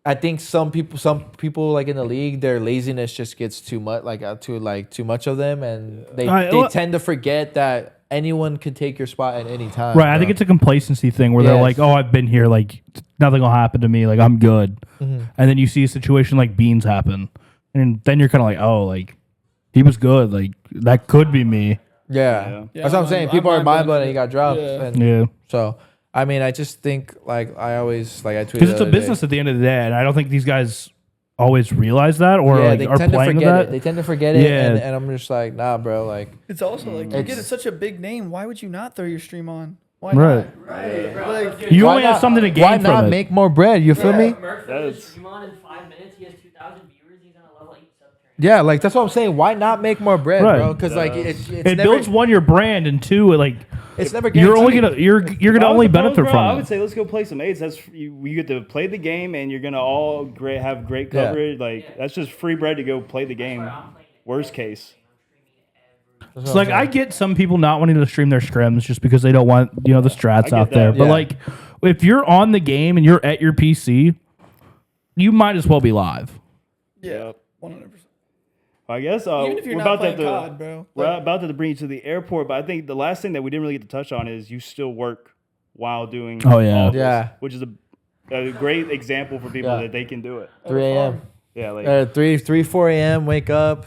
I think some people, like, in the league, their laziness just gets too much, too much of them, and they Well- tend to forget that anyone could take your spot at any time. Right, I bro. think it's a complacency thing where they're Yes. like, "Oh, I've been here. Like, nothing will happen to me. Like, I'm good." Mm-hmm. And then you see a situation like Beans happen, and then you're kind of like, "Oh, like he was good. Like that could be me." Yeah. Yeah, That's what I'm saying. People are mind blown and he got dropped. Yeah. And Yeah, so, I mean, I just think, like, I always, like, I tweeted because it's the a other day. business at the end of the day, and I don't think these guys always realize that or Yeah, like they are tend to playing with forget that. it. They tend to forget it, Yeah. and I'm just like, nah, bro. Like, It's also like you get It's- such a big name. Why would you not throw your stream on? Why Right. not? Like, You why only have not- something to gain why from not it. make more bread? You feel me? Merc That's- throws stream on in 5 minutes. He has 2,000 viewers. He's on a level 8 sub train. Yeah, like that's what I'm saying. Why not make more bread, Right. bro? Because like it's it never, builds one your brand, and two, like it's never you're only guaranteed. you're If gonna I was only a pro, benefit bro, from I it. would say let's go play some eights. That's you get to play the game, and you're gonna all have great coverage. Like that's just free bread to go play the game. Worst case. That's So what like I'm I saying. get some people not wanting to stream their scrims just because they don't want the strats get out that. there. But Yeah. like if you're on the game and you're at your PC, you might as well be live. yeah, 100%. I guess Even if you're we're not about to have playing to COD, bro. we're Like, about to bring you to the airport. But I think the last thing that we didn't really get to touch on is you still work while doing. Oh, yeah. all this, Yeah. which is a great example for people Yeah. that they can do it. 3 a.m. Yeah, like 4 a.m. Wake up,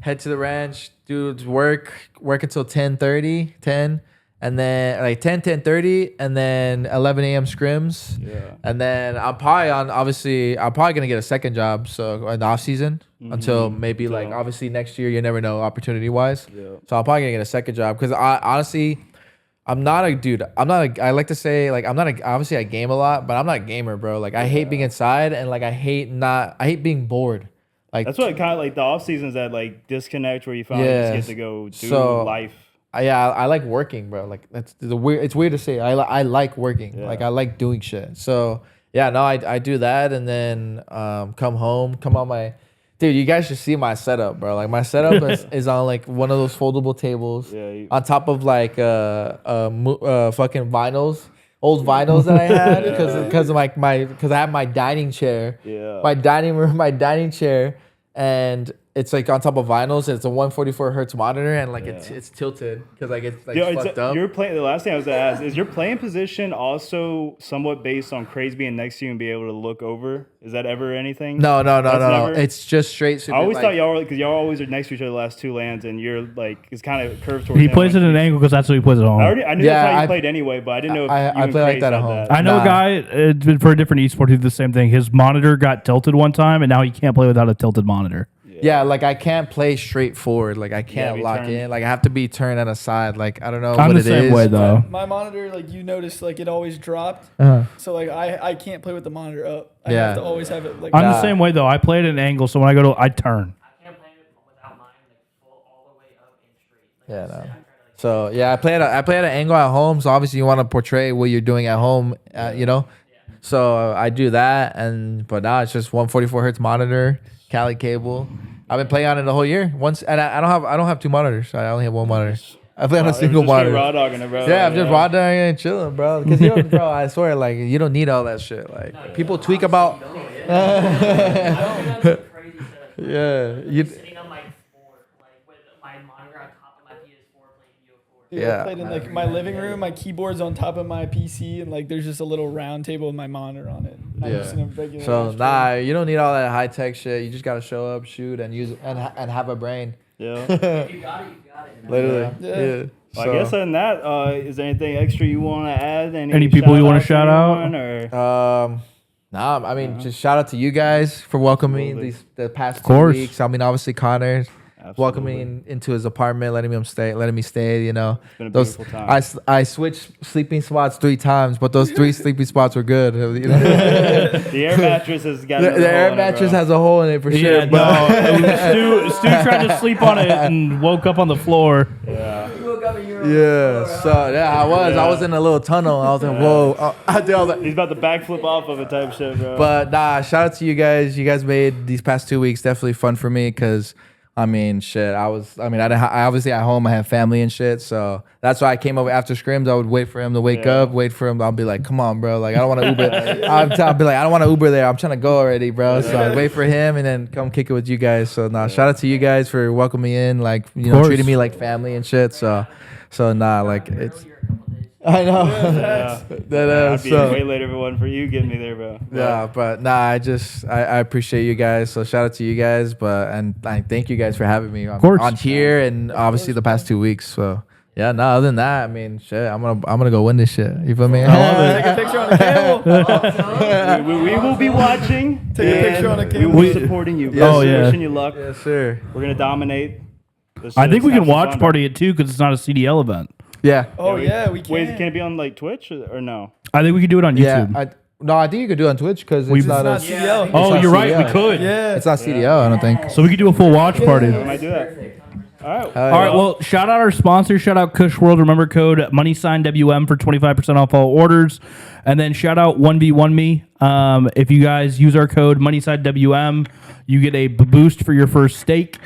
head to the ranch, do work until 10:30, 10, and then like 10:30, and then 11 a.m. scrims. yeah. And then I'm probably gonna get a second job, so in the off season until maybe like Yeah. obviously next year, you never know opportunity wise. Yeah. So I'm probably gonna get a second job because I honestly, I'm not a dude. I like to say like obviously I game a lot, but I'm not a gamer, bro. Like I hate being inside and like I hate being bored. Like That's what kind of like the off seasons that like disconnect where you finally just get to go do life. I like working, bro. Like that's the weird. It's weird to say. I like working. Yeah. Like I like doing shit. So yeah, no, I do that, and then come home, come on my. Dude, you guys should see my setup, bro. Like my setup is on like one of those foldable tables, on top of like fucking vinyls, old vinyls that I had because I have my dining chair, my dining room, my dining chair, and it's like on top of vinyls. And it's a 144 hertz monitor, and like it's tilted because like it's like fucked up. You're playing. The last thing I was gonna ask is your playing position also somewhat based on Craze being next to you and be able to look over. Is that ever anything? No. Never? It's just straight. I always thought y'all were because y'all always are next to each other the last two lands, and you're like it's kind of curved towards. He plays at an angle because that's what he plays at home. I knew that's how you played anyway, but I didn't know if I play like that at home. I know a guy for a different esport who did the same thing. His monitor got tilted one time, and now he can't play without a tilted monitor. Yeah, like I can't play straight forward. Like I can't lock in. Like I have to be turned on a side. Like I don't know I'm what the it same is. way though. My monitor, like you notice, like it always dropped. So like I can't play with the monitor up. I have to always have it like. I'm the same way though. I play at an angle, so when I go to, I turn. I can't play it without mine like full all the way up and straight. Yeah, no. So yeah, I play at an angle at home. So obviously you want to portray what you're doing at home, you know. So I do that, but now it's just 144 hertz monitor, Cali cable. I've been playing on it the whole year. Once, and I don't have two monitors. I only have one monitor. I play on a single monitor. Raw dogging it, bro. Yeah, I'm just raw dogging and chilling, bro. Because bro, I swear, like you don't need all that shit. Like people tweak about. Yeah, you. Sitting on my floor, like with my monitor on top of my PS4 playing Dude, I played in like my living room. My keyboard's on top of my PC, and like there's just a little round table with my monitor on it. I'm just in a regular So you don't need all that high tech shit. You just gotta show up, shoot, and use and have a brain. You got it, you got it. Literally. Yeah. Well, I guess other than that, is there anything extra you want to add? Any people you want to shout out? Or? Nah, I mean, just shout out to you guys for welcoming me the past 2 weeks. I mean, obviously Connor welcoming into his apartment, letting me stay. You know, it's been a beautiful time. I switched sleeping spots 3 times, but those 3 sleeping spots were good. You know? The air mattress has got the air mattress has a hole in it for sure. No, Stu tried to sleep on it and woke up on the floor. Yeah. So yeah, I was in a little tunnel. I was like, whoa. He's about to backflip off of it type shit, bro. But nah, shout out to you guys. You guys made these past 2 weeks definitely fun for me because, I mean, shit. I obviously at home. I have family and shit. So that's why I came over after scrims. I would wait for him to wake up, wait for him. I'll be like, come on, bro. Like, I don't want to Uber. I'll be like, I don't want to Uber there. I'm trying to go already, bro. So I wait for him and then come kick it with you guys. So nah, shout out to you guys for welcoming me in, like, you know, treating me like family and shit. So nah, like it's. I know. I'd be way later if it wasn't for you getting me there, bro. Yeah, but nah, I appreciate you guys. So shout out to you guys, and I thank you guys for having me on here and obviously the past 2 weeks. So yeah, no, other than that, I mean, shit, I'm gonna go win this shit. You feel me? I love it. Take a picture on the cable. we will be watching. Take a picture on the cable. We will be supporting you. Yes, wishing you luck. Yes, sir. We're gonna dominate. I think we can watch party it too because it's not a CDL event. Yeah. Oh yeah, we can. Wait, can it be on like Twitch or no? I think we could do it on YouTube. I think you could do it on Twitch because it's not a CDL. Oh, not you're right. CDL. We could. Yeah. It's not CDL. I don't think. So we could do a full watch party. I might do that. All right. All right. Well, shout out our sponsor. Shout out Kush World. Remember code #WM for 25% off all orders. And then shout out 1v1me. If you guys use our code WM, you get a boost for your first stake.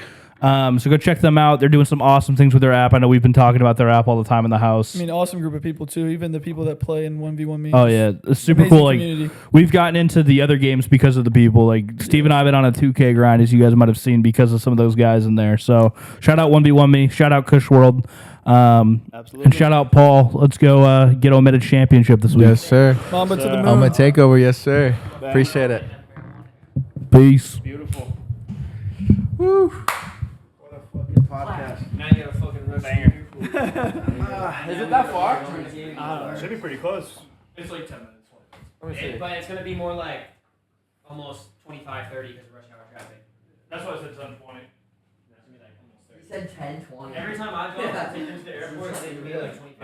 So go check them out. They're doing some awesome things with their app. I know we've been talking about their app all the time in the house. I mean, awesome group of people too. Even the people that play in 1v1me. Oh yeah, it's super Amazing cool. Like community. we've gotten into the other games because of the people. Like Steve and I have been on a 2K grind, as you guys might have seen, because of some of those guys in there. So shout out 1v1me. Shout out Kush World. Absolutely. And shout out Paul. Let's go get Omitted Championship this week. Yes, sir. Mamba to the moon. I'm gonna take over. Yes, sir. Appreciate it. Peace. Beautiful. Woo. What a fucking podcast. Now you gotta fucking rush. Banger. Is it that far? Should be pretty close. It's like 10 minutes. Let me see. But it's gonna be more like almost 25, 30 because of rush hour traffic. That's why I said 10:20. That's gonna be like almost 30. He said 10, 20. Every time I go to take them to the airport, they give me like 25.